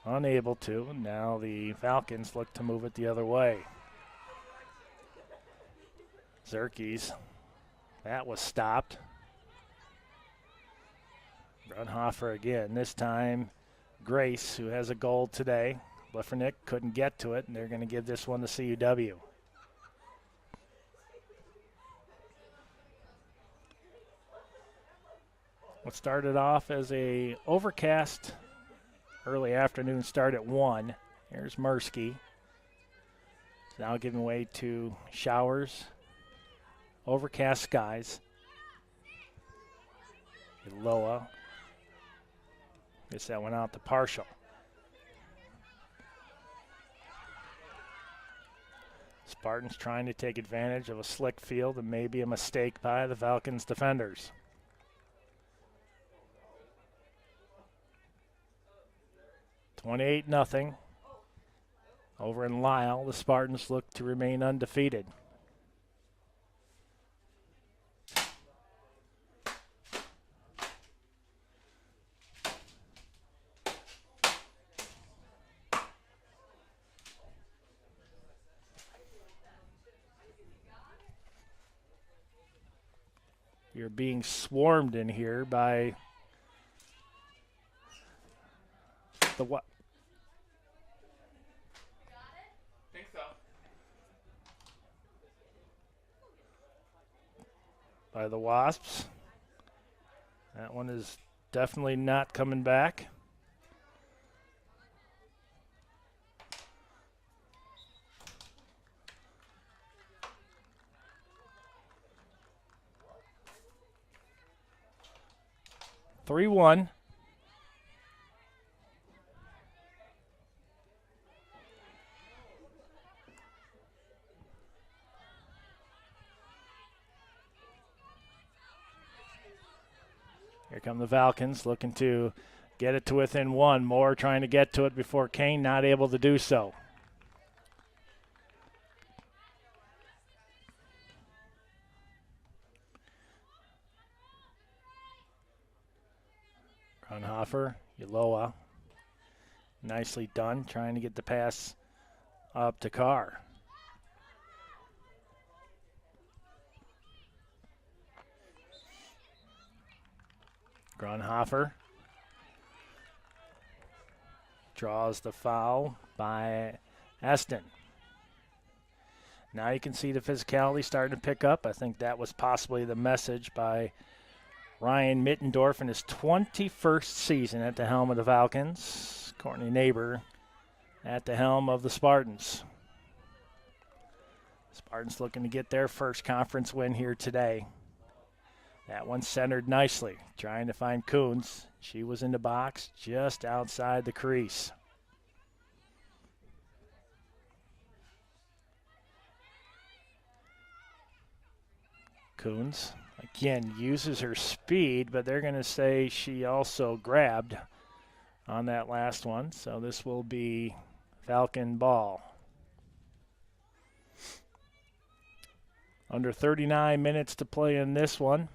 Unable to. Now the Falcons look to move it the other way. Zerkes. That was stopped. Grunhofer again. This time Grace, who has a goal today. Bliffernick couldn't get to it, and they're going to give this one to CUW. What started off as a overcast early afternoon start at 1. Here's Mursky. Now giving way to showers, overcast skies. Loa. Guess that went out to partial. Spartans trying to take advantage of a slick field and maybe a mistake by the Falcons defenders. $28-0. Over in Lisle, the Spartans look to remain undefeated. You're being swarmed in here by the what? Think so. by the Wasps. That one is definitely not coming back. Three-one. Here come the Falcons looking to get it to within one. Moore trying to get to it before Kane, not able to do so. Grunhofer, Uloa. Nicely done, trying to get the pass up to Carr. Grunhofer draws the foul by Eston. Now you can see the physicality starting to pick up. I think that was possibly the message by Ryan Mittendorf in his 21st season at the helm of the Falcons. Courtney Neighbor at the helm of the Spartans. Spartans looking to get their first conference win here today. That one centered nicely, trying to find Coons. She was in the box just outside the crease. Coons, again, uses her speed, but they're going to say she also grabbed on that last one. So this will be Falcon ball. Under 39 minutes to play in this one.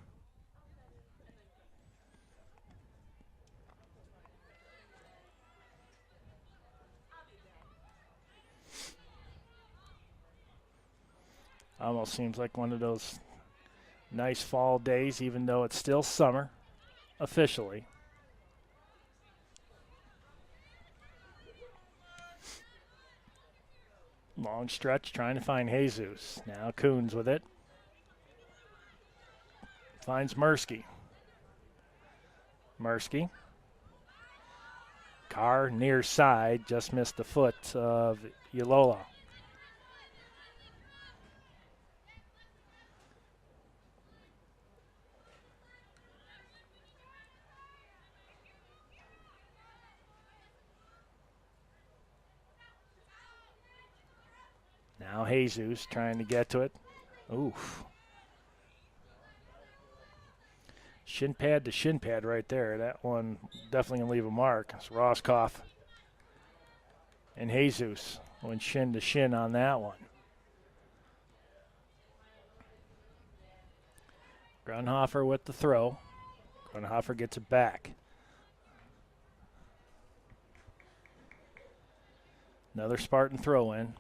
Almost seems like one of those nice fall days, even though it's still summer, officially. Long stretch, trying to find Jesus. Now Coons with it. Finds Mursky. Mursky. Carr near side, just missed the foot of Ulola. Now Jesus trying to get to it. Oof. Shin pad to shin pad right there. That one definitely going to leave a mark. It's Roscoff and Jesus went shin to shin on that one. Grunhofer with the throw. Grunhofer gets it back. Another Spartan throw in.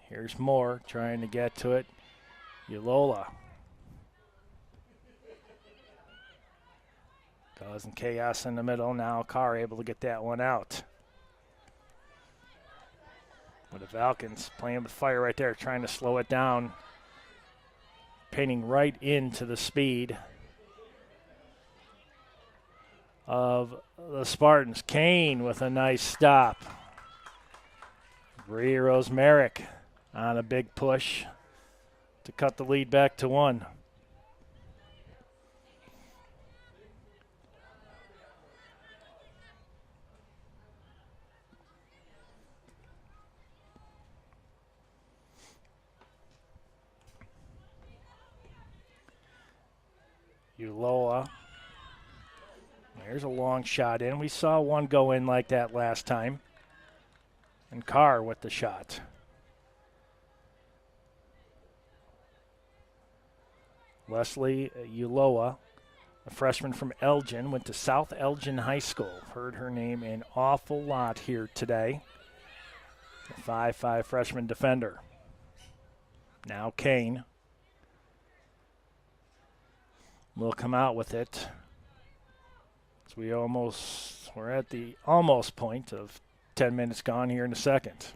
Here's Moore trying to get to it. Ulola. Causing chaos in the middle. Now Carr able to get that one out. With the Falcons playing with fire right there, trying to slow it down. Painting right into the speed of the Spartans. Kane with a nice stop. Bree Rosemerick on a big push to cut the lead back to one. Uloa. There's a long shot in. We saw one go in like that last time. And Carr with the shot. Leslie Uloa, a freshman from Elgin, went to South Elgin High School. Heard her name an awful lot here today. A 5'5" freshman defender. Now Kane will come out with it. So we're at the almost point of 10 minutes gone here in the second.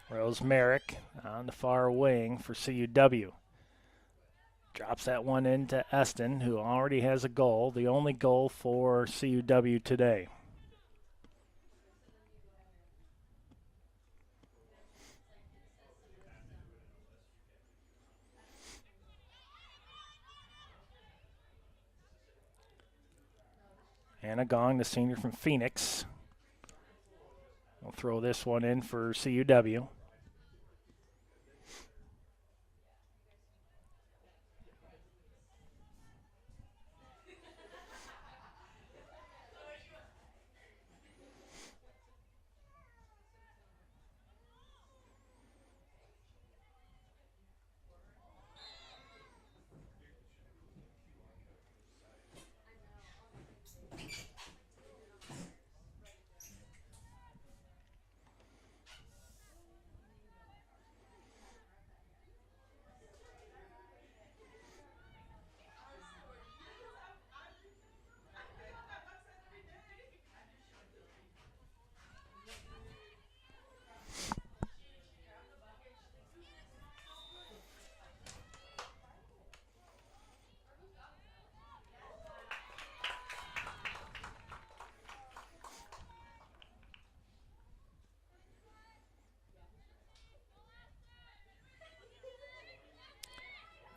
Rose Merrick on the far wing for CUW. Drops that one into Eston, who already has a goal, the only goal for CUW today. Anna Gong, the senior from Phoenix. We'll throw this one in for CUW.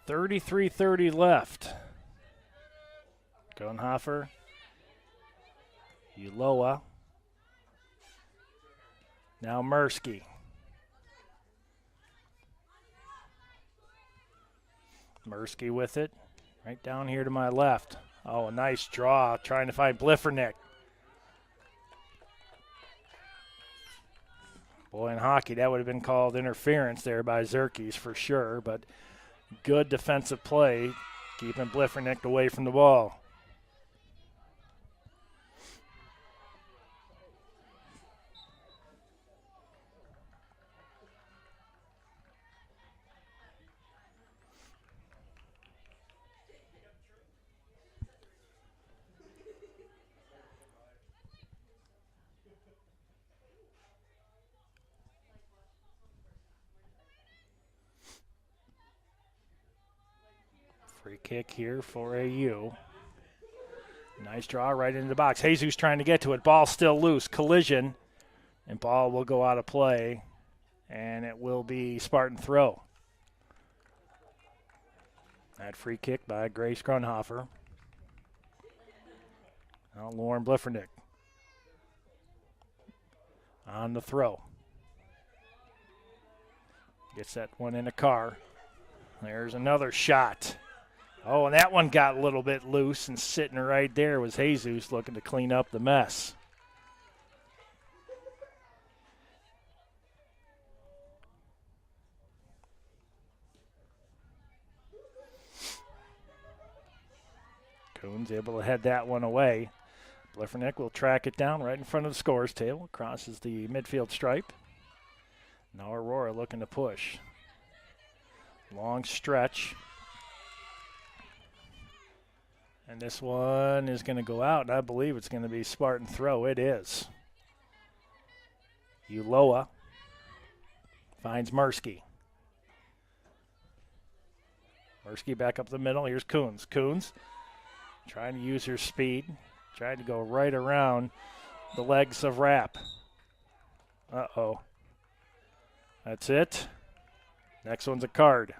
.33:30 left. Gunhofer, Uloa, now Mursky. Mursky with it, right down here to my left. Oh, a nice draw, trying to find Bliffernick. Boy, in hockey, that would have been called interference there by Zerkes for sure, but good defensive play, keeping Bliffernick away from the ball. Free kick here for AU. Nice draw right into the box. Jesus trying to get to it. Ball still loose. Collision. And ball will go out of play. And it will be Spartan throw. That free kick by Grace Grunhofer. Now Lauren Bliffernick on the throw. Gets that one in a car. There's another shot. Oh, and that one got a little bit loose, and sitting right there was Jesus looking to clean up the mess. Coons able to head that one away. Bliffernick will track it down right in front of the scorer's table. Crosses the midfield stripe. Now Aurora looking to push. Long stretch. And this one is going to go out, and I believe it's going to be Spartan throw. It is. Uloa finds Mursky. Mursky back up the middle. Here's Coons. Coons trying to use her speed. Trying to go right around the legs of Rapp. Uh-oh. That's it. Next one's a card.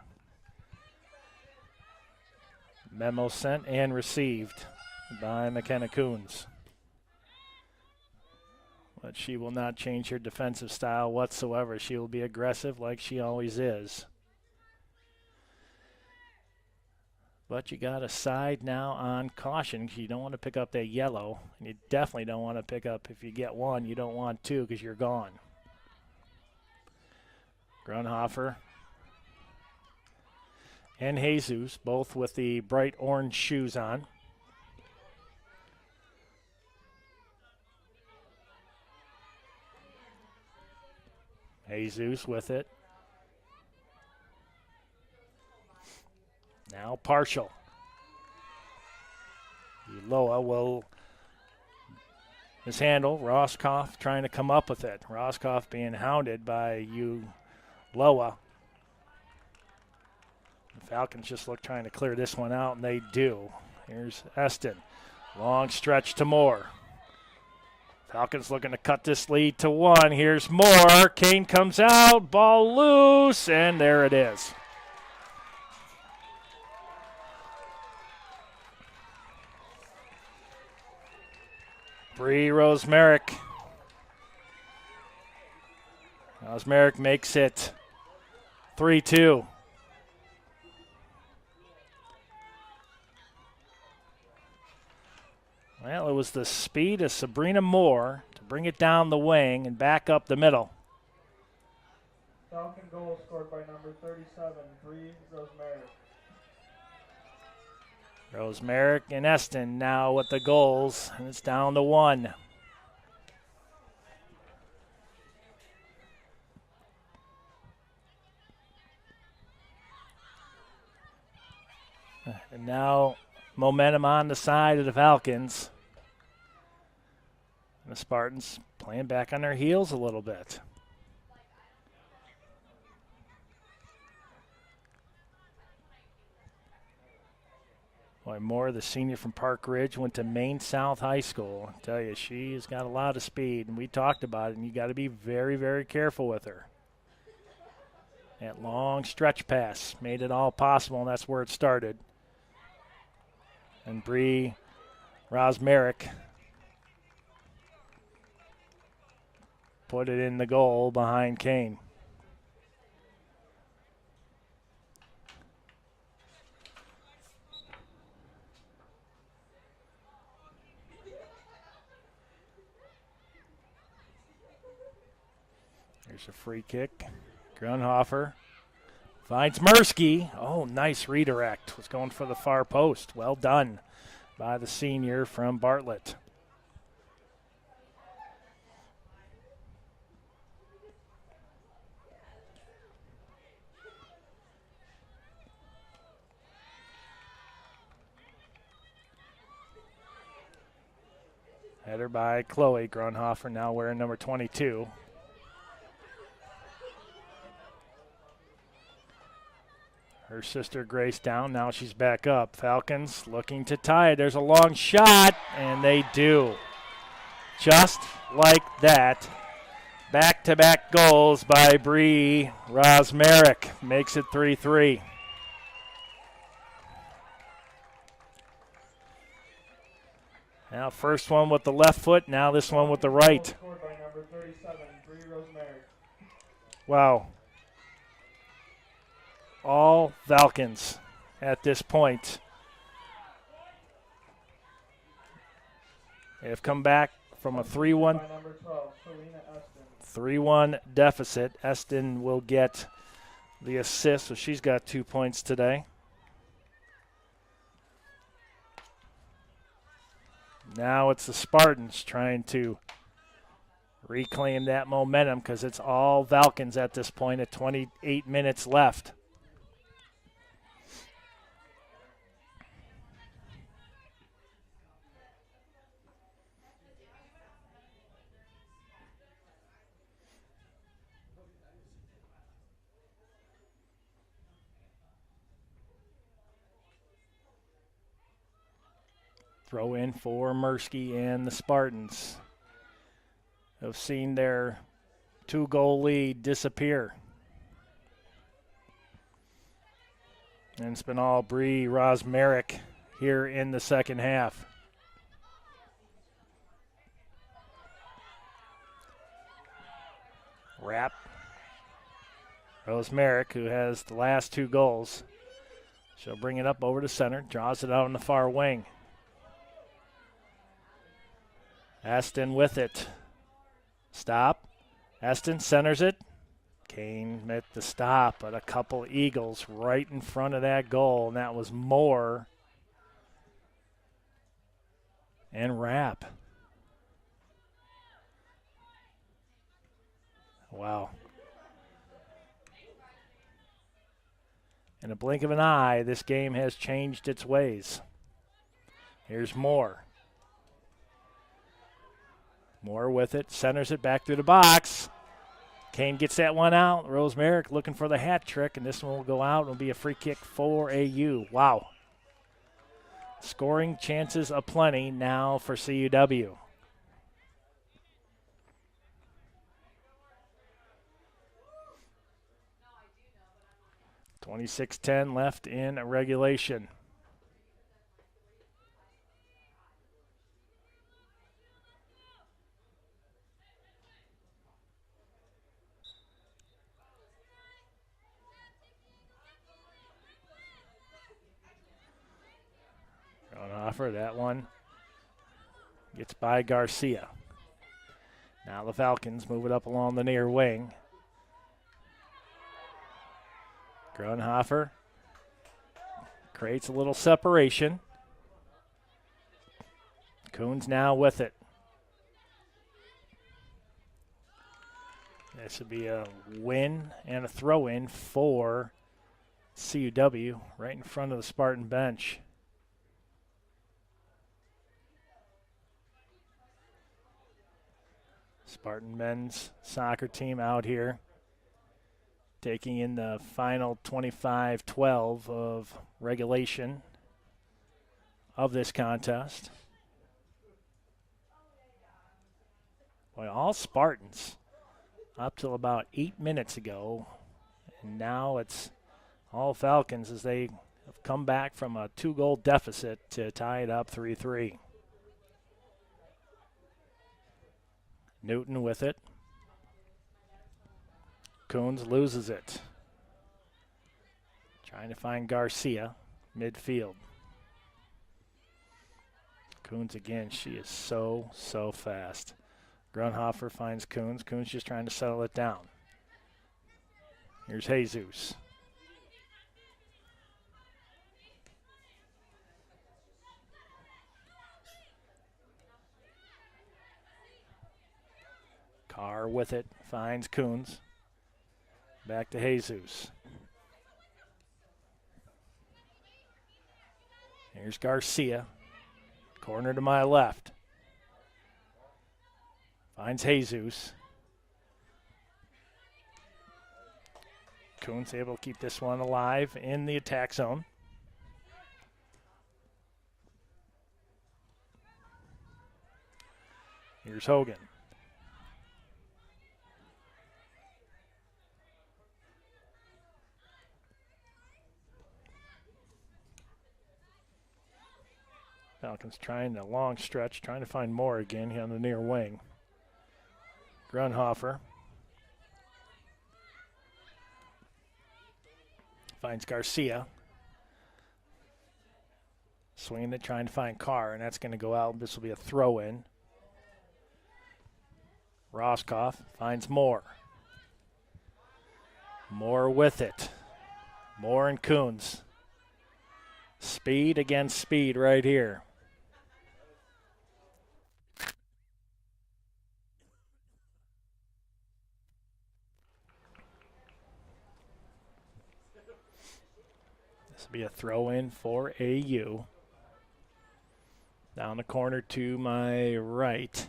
Memo sent and received by McKenna Coons. But she will not change her defensive style whatsoever. She will be aggressive like she always is. But you got a side now on caution because you don't want to pick up that yellow. And you definitely don't want to pick up, if you get one, you don't want two because you're gone. Grunhofer and Jesus, both with the bright orange shoes on. Jesus with it. Now partial. Uloa will mishandle. Roscoff trying to come up with it. Roscoff being hounded by Uloa. The Falcons just look trying to clear this one out, and they do. Here's Eston. Long stretch to Moore. Falcons looking to cut this lead to 1. Here's Moore. Kane comes out. Ball loose, and there it is. Bree Rosemerick. Rosemerick makes it 3-2. Well, it was the speed of Sabrina Moore to bring it down the wing and back up the middle. Falcon goal scored by number 37, Bree Rosemerick. Rosemerick and Eston now with the goals, and it's down to 1. And now momentum on the side of the Falcons. The Spartans playing back on their heels a little bit. Boy, Moore, the senior from Park Ridge, went to Maine South High School. I tell you, she's got a lot of speed, and we talked about it, and you got to be very, very careful with her. That long stretch pass made it all possible, and that's where it started. And Bree Rosemerick put it in the goal behind Kane. Here's a free kick. Grunhofer finds Mursky. Oh, nice redirect. Was going for the far post. Well done by the senior from Bartlett. Header by Chloe Grunhofer, now wearing number 22. Her sister Grace down, now she's back up. Falcons looking to tie it. There's a long shot, and they do. Just like that. Back-to-back goals by Bree Rosemerick. Makes it 3-3. Now first one with the left foot, now this one with the right. Scored by number 37, Bree Rosemerick. Wow. All Falcons at this point. They have come back from a 3-1 deficit. Eston will get the assist, so she's got 2 points today. Now it's the Spartans trying to reclaim that momentum because it's all Falcons at this point at 28 minutes left. Throw in for Mursky and the Spartans have seen their 2-goal lead disappear. And it's been all Bree Rosemerick here in the second half. Wrap. Rosemerick, who has the last 2 goals. She'll bring it up over to center, draws it out on the far wing. Aston with it. Stop. Aston centers it. Kane met the stop, but a couple Eagles right in front of that goal, and that was Moore and Rapp. Wow. In a blink of an eye, this game has changed its ways. Here's Moore. Moore with it, centers it back through the box. Kane gets that one out. Rose Merrick looking for the hat trick, and this one will go out. It'll be a free kick for AU. Wow. Scoring chances aplenty now for CUW. .26:10 left in regulation. Offer that one gets by Garcia. Now the Falcons move it up along the near wing. Grunhofer creates a little separation. Coons now with it. This would be a win and a throw-in for CUW right in front of the Spartan bench. Spartan men's soccer team out here taking in the final 25-12 of regulation of this contest. Boy, all Spartans up till about 8 minutes ago, and now it's all Falcons as they have come back from a 2-goal deficit to tie it up 3-3. Newton with it. Coons loses it. Trying to find Garcia, midfield. Coons again, she is so fast. Grunhofer finds Coons. Coons just trying to settle it down. Here's Jesus. Carr with it, finds Coons. Back to Jesus. Here's Garcia. Corner to my left. Finds Jesus. Coons able to keep this one alive in the attack zone. Here's Hogan. Falcons trying a long stretch, trying to find Moore again here on the near wing. Grunhofer finds Garcia. Swinging it, trying to find Carr, and that's going to go out. This will be a throw-in. Roscoff finds Moore. Moore with it. Moore and Coons. Speed against speed right here. This will be a throw-in for AU. Down the corner to my right.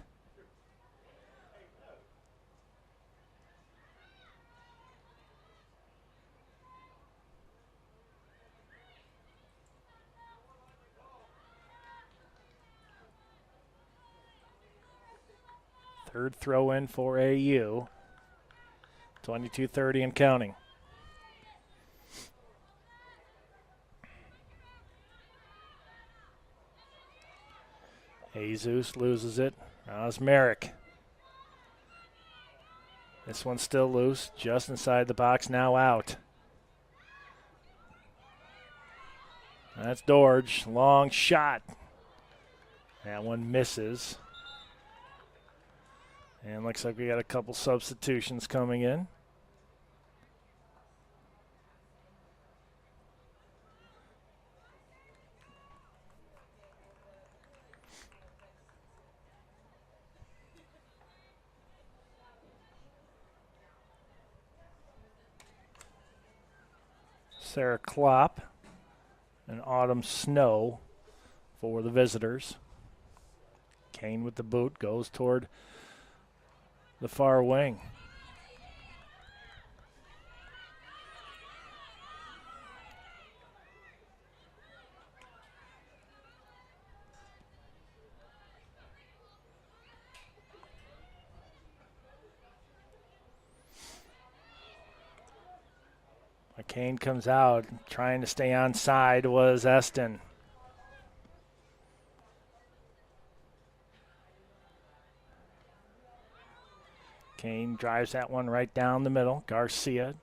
Third throw-in for AU. 22:30 and counting. Jesus loses it. Merrick. This one's still loose, just inside the box, now out. That's Dorge. Long shot. That one misses. And looks like we got a couple substitutions coming in. Sarah Klopp and Autumn Snow for the visitors. Kane with the boot goes toward the far wing. McCain comes out, trying to stay on side was Eston. Kane drives that one right down the middle. Garcia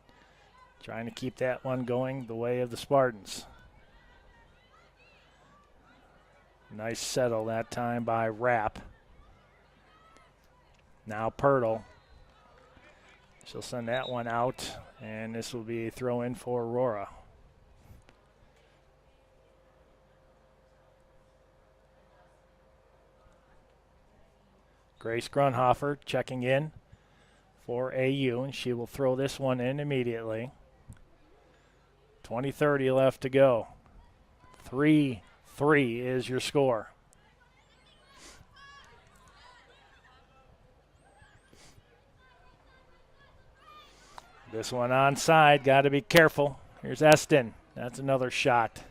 trying to keep that one going the way of the Spartans. Nice settle that time by Rapp. Now Pirtle. She'll send that one out, and this will be a throw in for Aurora. Grace Grunhofer checking in for AU, and she will throw this one in immediately. 20-30 left to go. 3-3 is your score. This one onside, got to be careful. Here's Eston. That's another shot.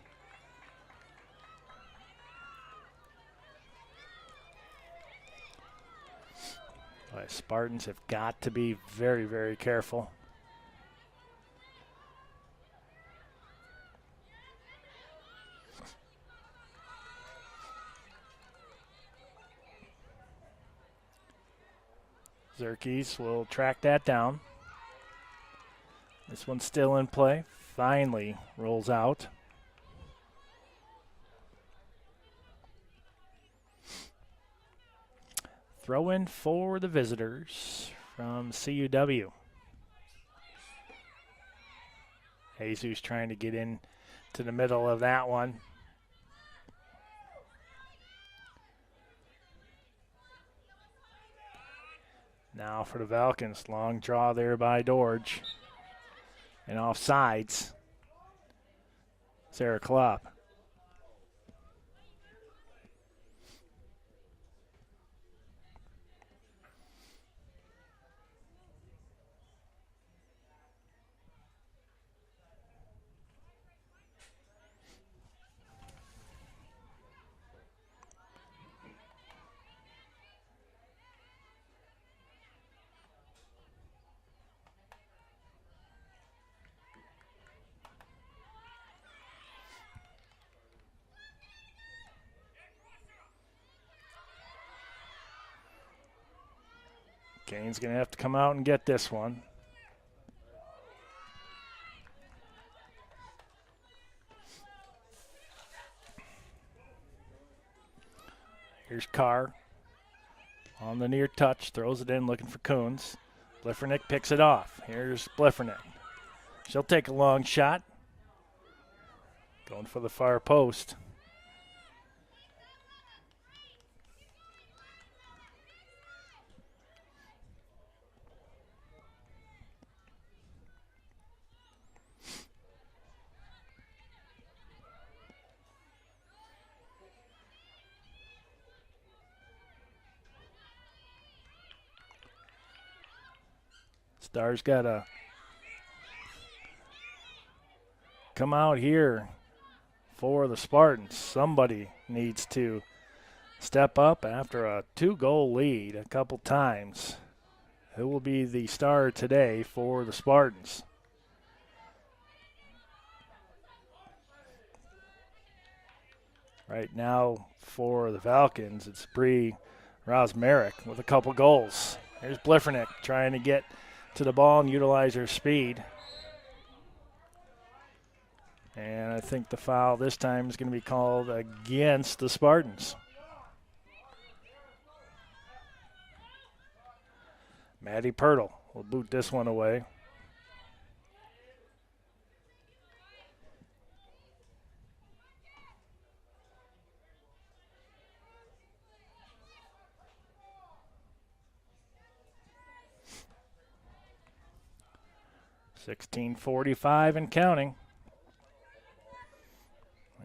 Boy, Spartans have got to be very, very careful. Zerkes will track that down. This one's still in play. Finally rolls out. Throw in for the visitors from CUW. Jesus trying to get in to the middle of that one. Now for the Falcons, long draw there by Dorge. And off sides, Sarah Klopp. Kane's going to have to come out and get this one. Here's Carr on the near touch, throws it in looking for Coons. Bliffernick picks it off. Here's Bliffernick. She'll take a long shot. Going for the far post. Stars got to come out here for the Spartans. Somebody needs to step up after a 2-goal lead a couple times. Who will be the star today for the Spartans? Right now for the Falcons, it's Bree Rosmerick with a couple goals. Here's Bliffernick trying to get to the ball and utilize her speed. And I think the foul this time is going to be called against the Spartans. Maddie Pirtle will boot this one away. .16:45 and counting.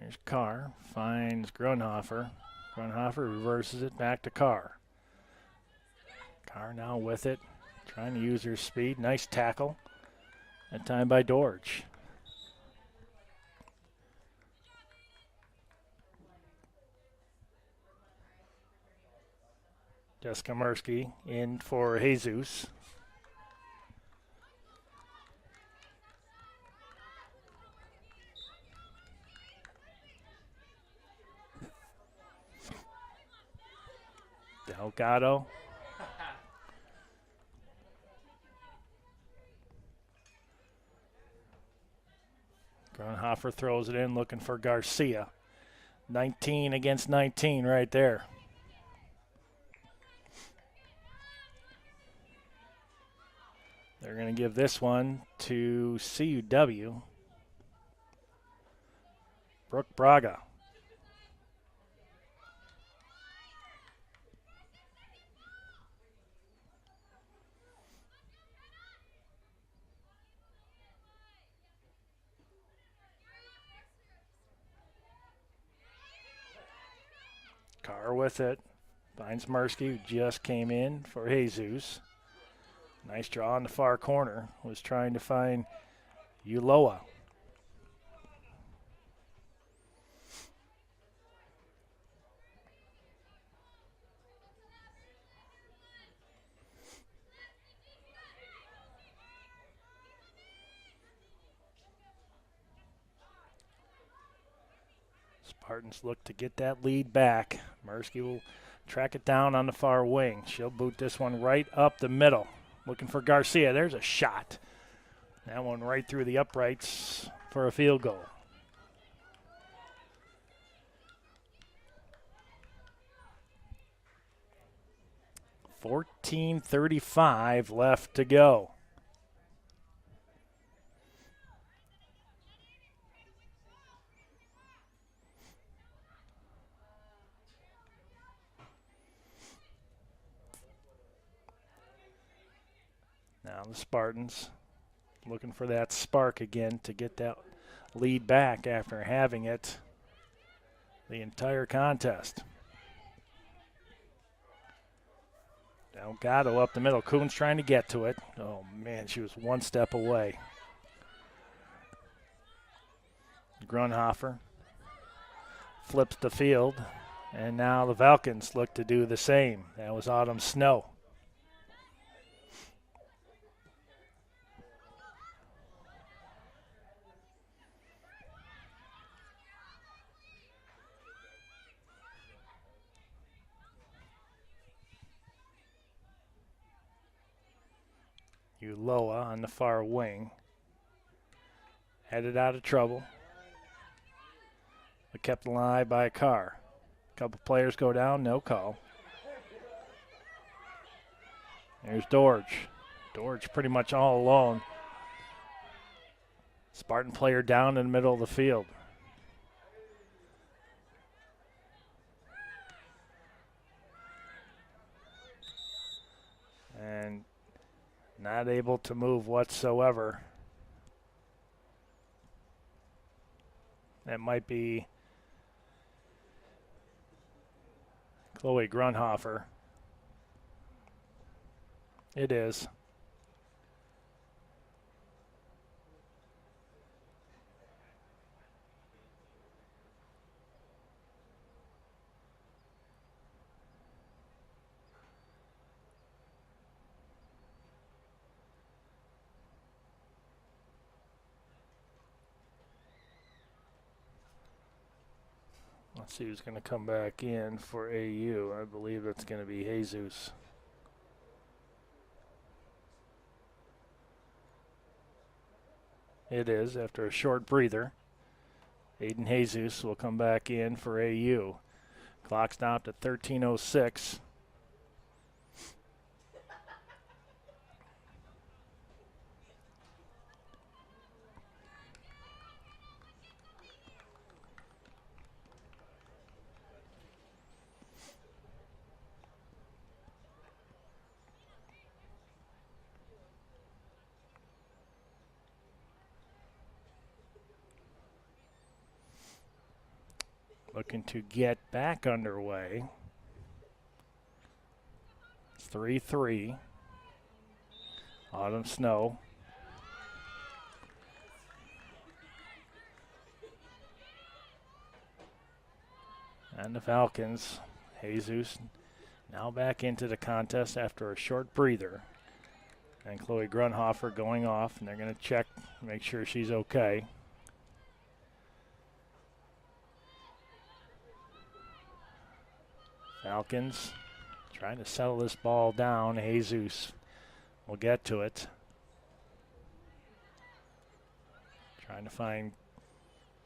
There's Carr, finds Grunhofer. Grunhofer reverses it back to Carr. Carr now with it, trying to use her speed. Nice tackle. That time by Dorge. Jessica Mursky in for Jesus. Delgado. Grunhofer throws it in, looking for Garcia. 19 against 19 right there. They're going to give this one to CUW. Brooke Braga. Carr with it. Finds Mursky, who just came in for Jesus. Nice draw in the far corner. Was trying to find Uloa. Spartans look to get that lead back. Mursky will track it down on the far wing. She'll boot this one right up the middle. Looking for Garcia. There's a shot. That one right through the uprights for a field goal. .14:35 left to go. Now the Spartans looking for that spark again to get that lead back after having it the entire contest. Delgado up the middle. Coons trying to get to it. Oh, man, she was one step away. Grunhofer flips the field, and now the Falcons look to do the same. That was Autumn Snow. Uloa on the far wing. Headed out of trouble. But kept alive by a car. A couple players go down, no call. There's Dorge. Dorge pretty much all alone. Spartan player down in the middle of the field. And not able to move whatsoever. That might be Chloe Grunhofer. It is. Let's see who's going to come back in for AU. I believe that's going to be Jesus. It is, after a short breather. Aiden Jesus will come back in for AU. Clock stopped at 13:06. Looking to get back underway. It's 3-3. Autumn snow. And the Falcons, Jesus, now back into the contest after a short breather. And Chloe Grunhofer going off, and they're going to check, make sure she's okay. Falcons trying to settle this ball down. Jesus will get to it. Trying to find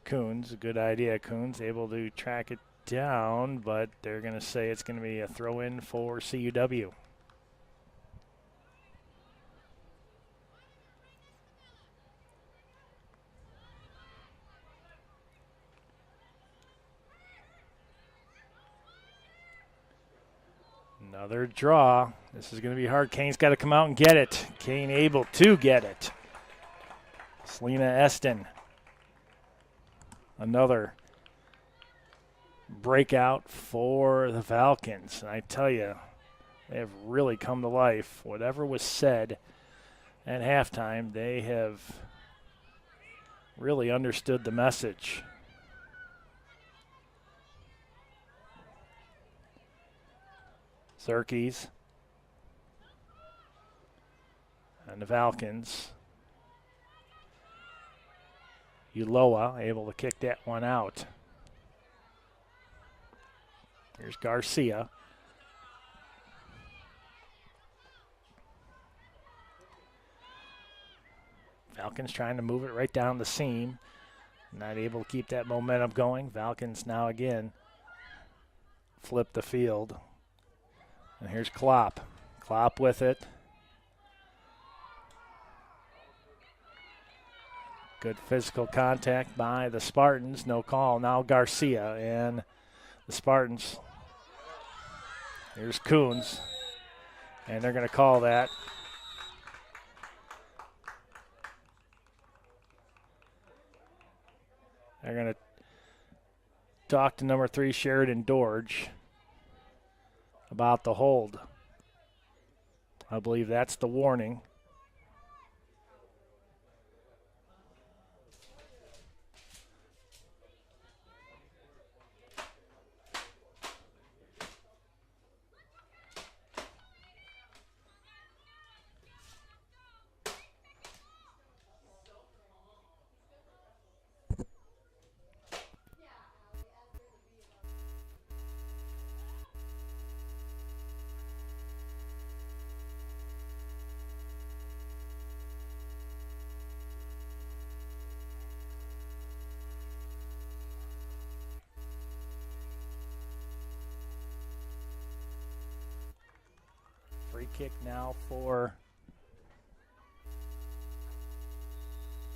Coons. A good idea. Coons able to track it down, but they're going to say it's going to be a throw-in for CUW. Another draw. This is going to be hard. Kane's got to come out and get it. Kane able to get it. Selena Eston. Another breakout for the Falcons. And I tell you, they have really come to life. Whatever was said at halftime, they have really understood the message. Zerkes and the Falcons. Uloa able to kick that one out. Here's Garcia. Falcons trying to move it right down the seam. Not able to keep that momentum going. Falcons now again flip the field. And here's Klopp. Klopp with it. Good physical contact by the Spartans. No call. Now Garcia and the Spartans. Here's Coons. And they're going to call that. They're going to talk to number 3, Sheridan Dorge, about the hold. I believe that's the warning. Free kick now for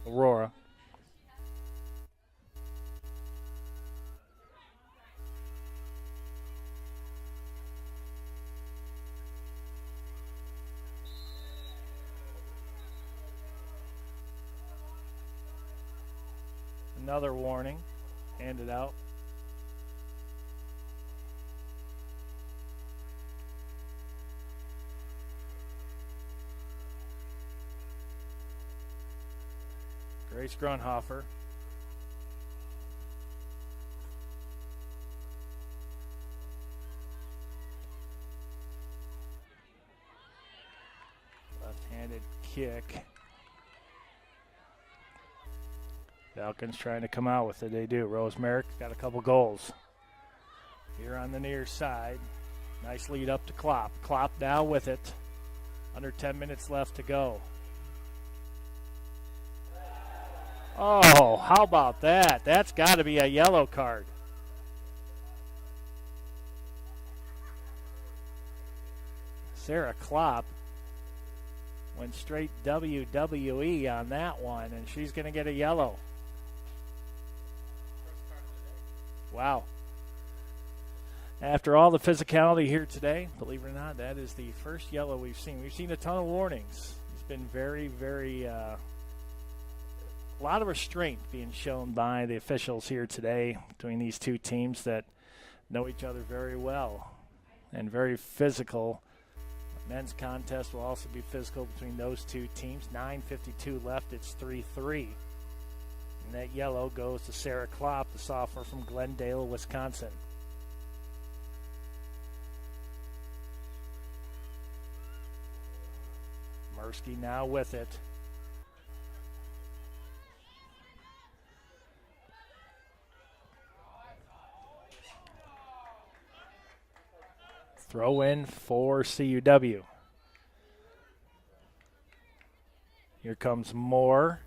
Aurora. Another warning handed out. Grace Grunhofer. Left-handed kick. Falcons trying to come out with it. They do. Rose Merrick's got a couple goals. Here on the near side. Nice lead up to Klopp. Klopp now with it. Under 10 minutes left to go. Oh, how about that? That's got to be a yellow card. Sarah Klopp went straight WWE on that one, and she's going to get a yellow. Wow. After all the physicality here today, believe it or not, that is the first yellow we've seen. We've seen a ton of warnings. It's been very, very, a lot of restraint being shown by the officials here today between these two teams that know each other very well and very physical. Men's contest will also be physical between those two teams. 9:52 left. It's 3-3. And that yellow goes to Sarah Klopp, the sophomore from Glendale, Wisconsin. Mursky now with it. Throw in for CUW. Here comes Moore.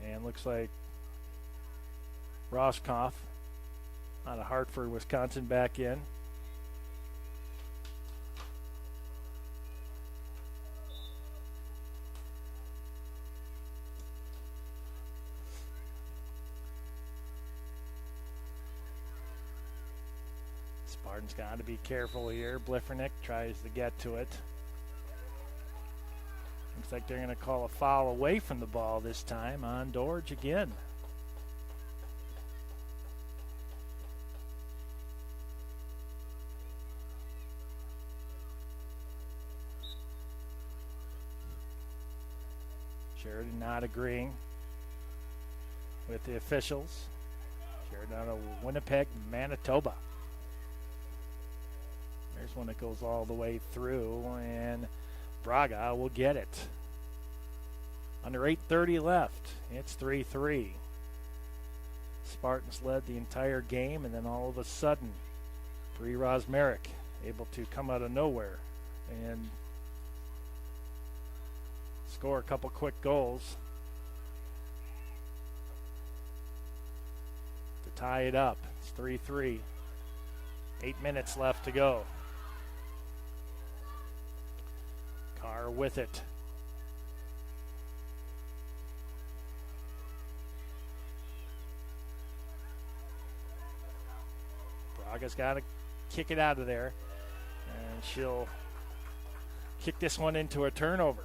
And looks like Roscoff out of Hartford, Wisconsin, back in. Spartan's got to be careful here. Bliffernick tries to get to it. Looks like they're going to call a foul away from the ball this time on Dorge again. Sheridan not agreeing with the officials. Sheridan out of Winnipeg, Manitoba. There's one that goes all the way through, and Braga will get it. Under 8:30 left. It's 3-3. Spartans led the entire game, and then all of a sudden, Bree Rosmerick able to come out of nowhere and score a couple quick goals to tie it up. It's 3-3. 8 minutes left to go. Carr with it. Braga's got to kick it out of there, and she'll kick this one into a turnover.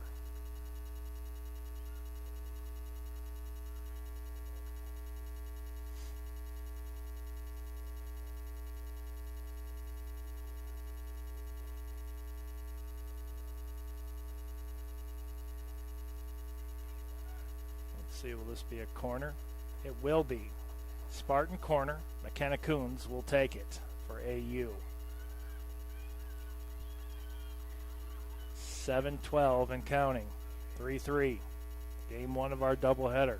See, will this be a corner? It will be. Spartan corner. McKenna Coons will take it for AU. 7-12 and counting. 3-3. Game one of our doubleheader.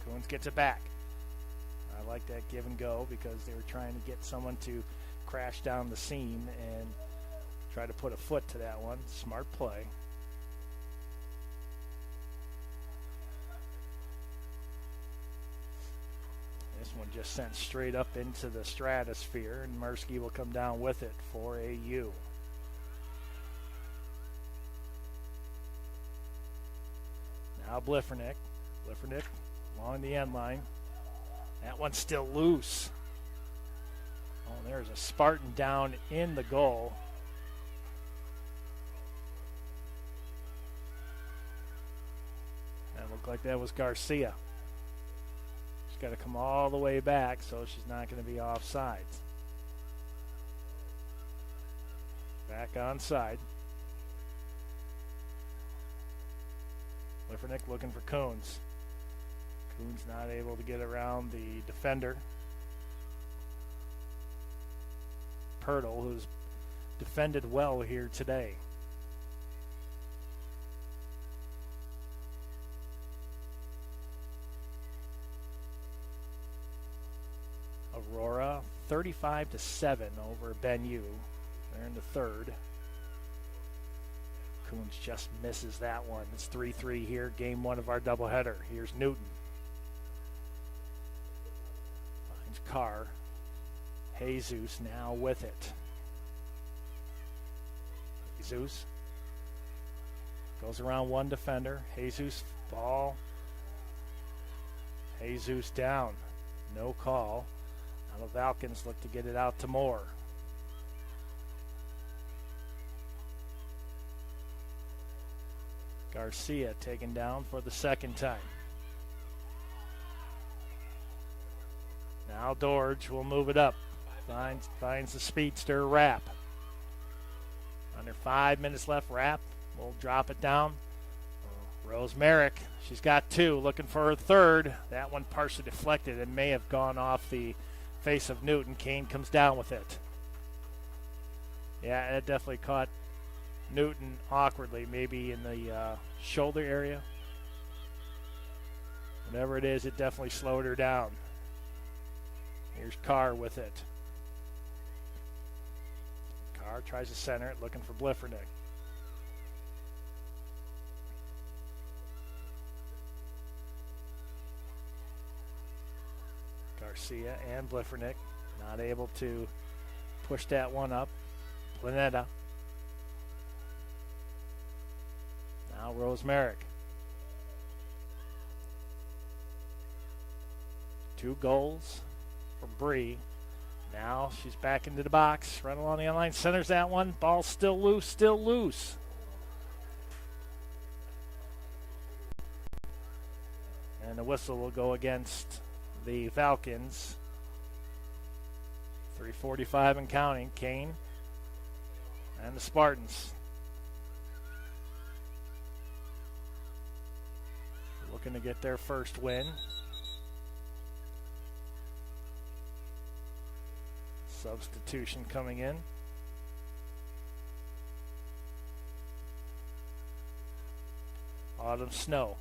Coons gets it back. I like that give and go because they were trying to get someone to crash down the seam and try to put a foot to that one. Smart play. This one just sent straight up into the stratosphere, and Mursky will come down with it for AU. Now Bliffernick. Bliffernick along the end line. That one's still loose. Oh, there's a Spartan down in the goal. That looked like that was Garcia. She's got to come all the way back, so she's not going to be offside. Back onside. Bliffernick looking for Coons. Coons not able to get around the defender. Pirtle, who's defended well here today. Aurora 35-7 over Benue. They're in the third. Coons just misses that one. It's 3-3 here, game one of our doubleheader. Here's Newton. Finds Carr. Jesus now with it. Jesus goes around one defender. Jesus ball. Jesus down. No call. Now the Falcons look to get it out to Moore. Garcia taken down for the second time. Now Dorge will move it up. Finds the speedster Rapp. Under 5 minutes left, Rapp will drop it down. Rose Merrick, she's got two, looking for her third. That one partially deflected and may have gone off the face of Newton. Kane comes down with it. Yeah, it definitely caught Newton awkwardly, maybe in the shoulder area. Whatever it is, it definitely slowed her down. Here's Carr with it. Carr tries to center it, looking for Bliffernick. Garcia and Bliffernick not able to push that one up. Planeta. Now Rose Merrick. 2 goals for Bree. Now she's back into the box. Run along the end line. Centers that one. Ball still loose. Still loose. And the whistle will go against the Falcons. 3:45 and counting. Kane and the Spartans. Looking to get their first win. Substitution coming in. Autumn Snow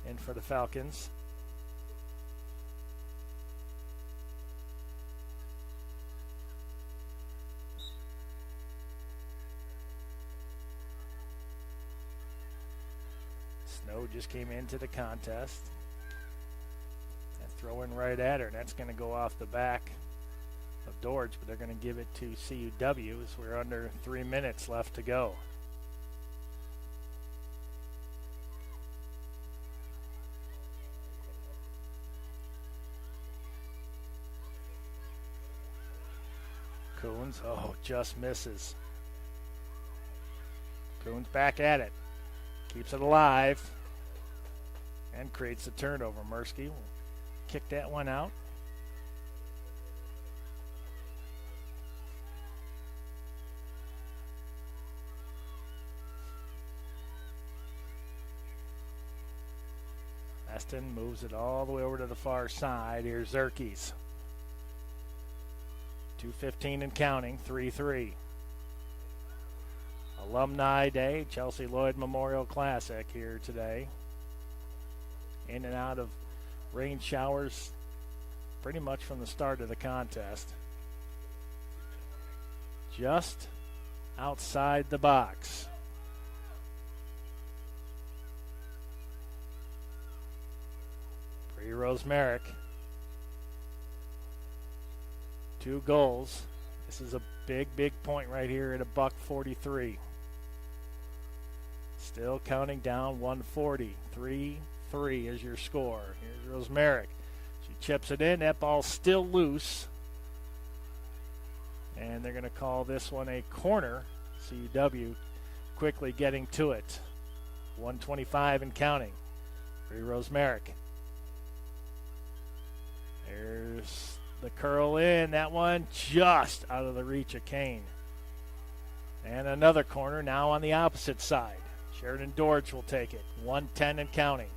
in for the Falcons. Snow just came into the contest. And throwing right at her, and that's going to go off the back of Dorge, but they're going to give it to CUW as we're under 3 minutes left to go. Coons, just misses. Coons back at it. Keeps it alive and creates a turnover. Mursky will kick that one out. Aston moves it all the way over to the far side. Here's Zerkes. 2:15 and counting, 3-3. Alumni Day, Chelsea Lloyd Memorial Classic here today. In and out of rain showers pretty much from the start of the contest. Just outside the box. Rose Merrick. 2 goals. This is a big point right here at $1:43. Still counting down 140. 3-3 is your score. Here's Rose Merrick. She chips it in. That ball's still loose. And they're going to call this one a corner. CUW quickly getting to it. 125 and counting. Rose Merrick. There's the curl in. That one just out of the reach of Kane. And another corner now on the opposite side. Sheridan Dorge will take it. 1:10 and counting.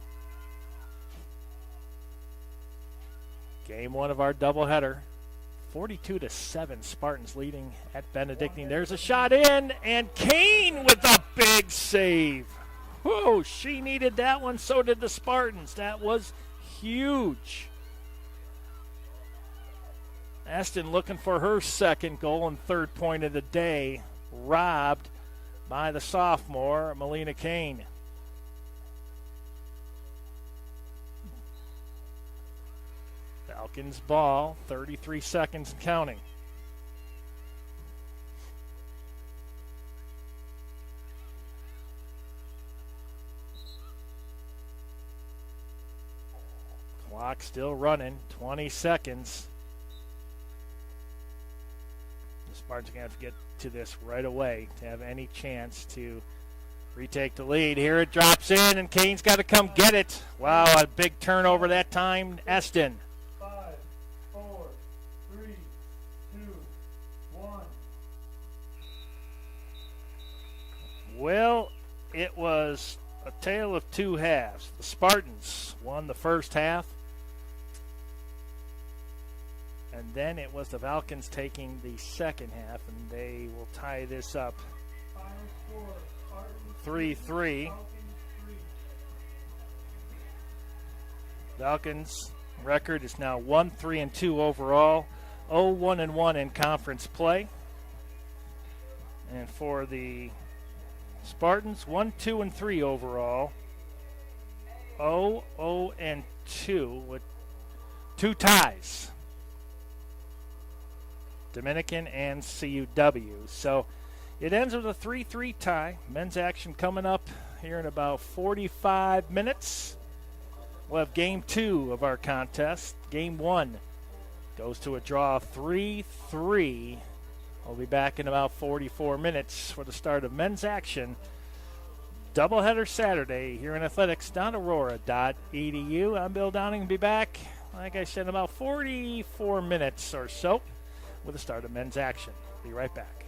Game one of our doubleheader. 42-7 Spartans leading at Benedictine. There's a shot in, and Kane with a big save. Whoa, she needed that one. So did the Spartans. That was huge. Eston looking for her second goal and third point of the day, robbed by the sophomore, Melina Kane. Falcons ball, 33 seconds and counting. Clock still running, 20 seconds. The Spartans are going to have to get to this right away to have any chance to retake the lead. Here it drops in, and Kane's got to come get it. Wow, a big turnover that time. Eston. 5, 4, 3, 2, 1. Well, it was a tale of two halves. The Spartans won the first half, and then it was the Falcons taking the second half, and they will tie this up 3-3. Falcons record is now 1-3-2 overall, 0-1-1 in conference play. And for the Spartans, 1-2-3 overall, 0-0-2 with 2 ties. Dominican and CUW. So it ends with a 3-3 tie. Men's action coming up here in about 45 minutes. We'll have game 2 of our contest. Game 1 goes to a draw of 3-3. We'll be back in about 44 minutes for the start of men's action. Doubleheader Saturday here in athletics down aurora.edu. I'm Bill Downing. Be back, like I said, in about 44 minutes or so with the start of men's action. Be right back.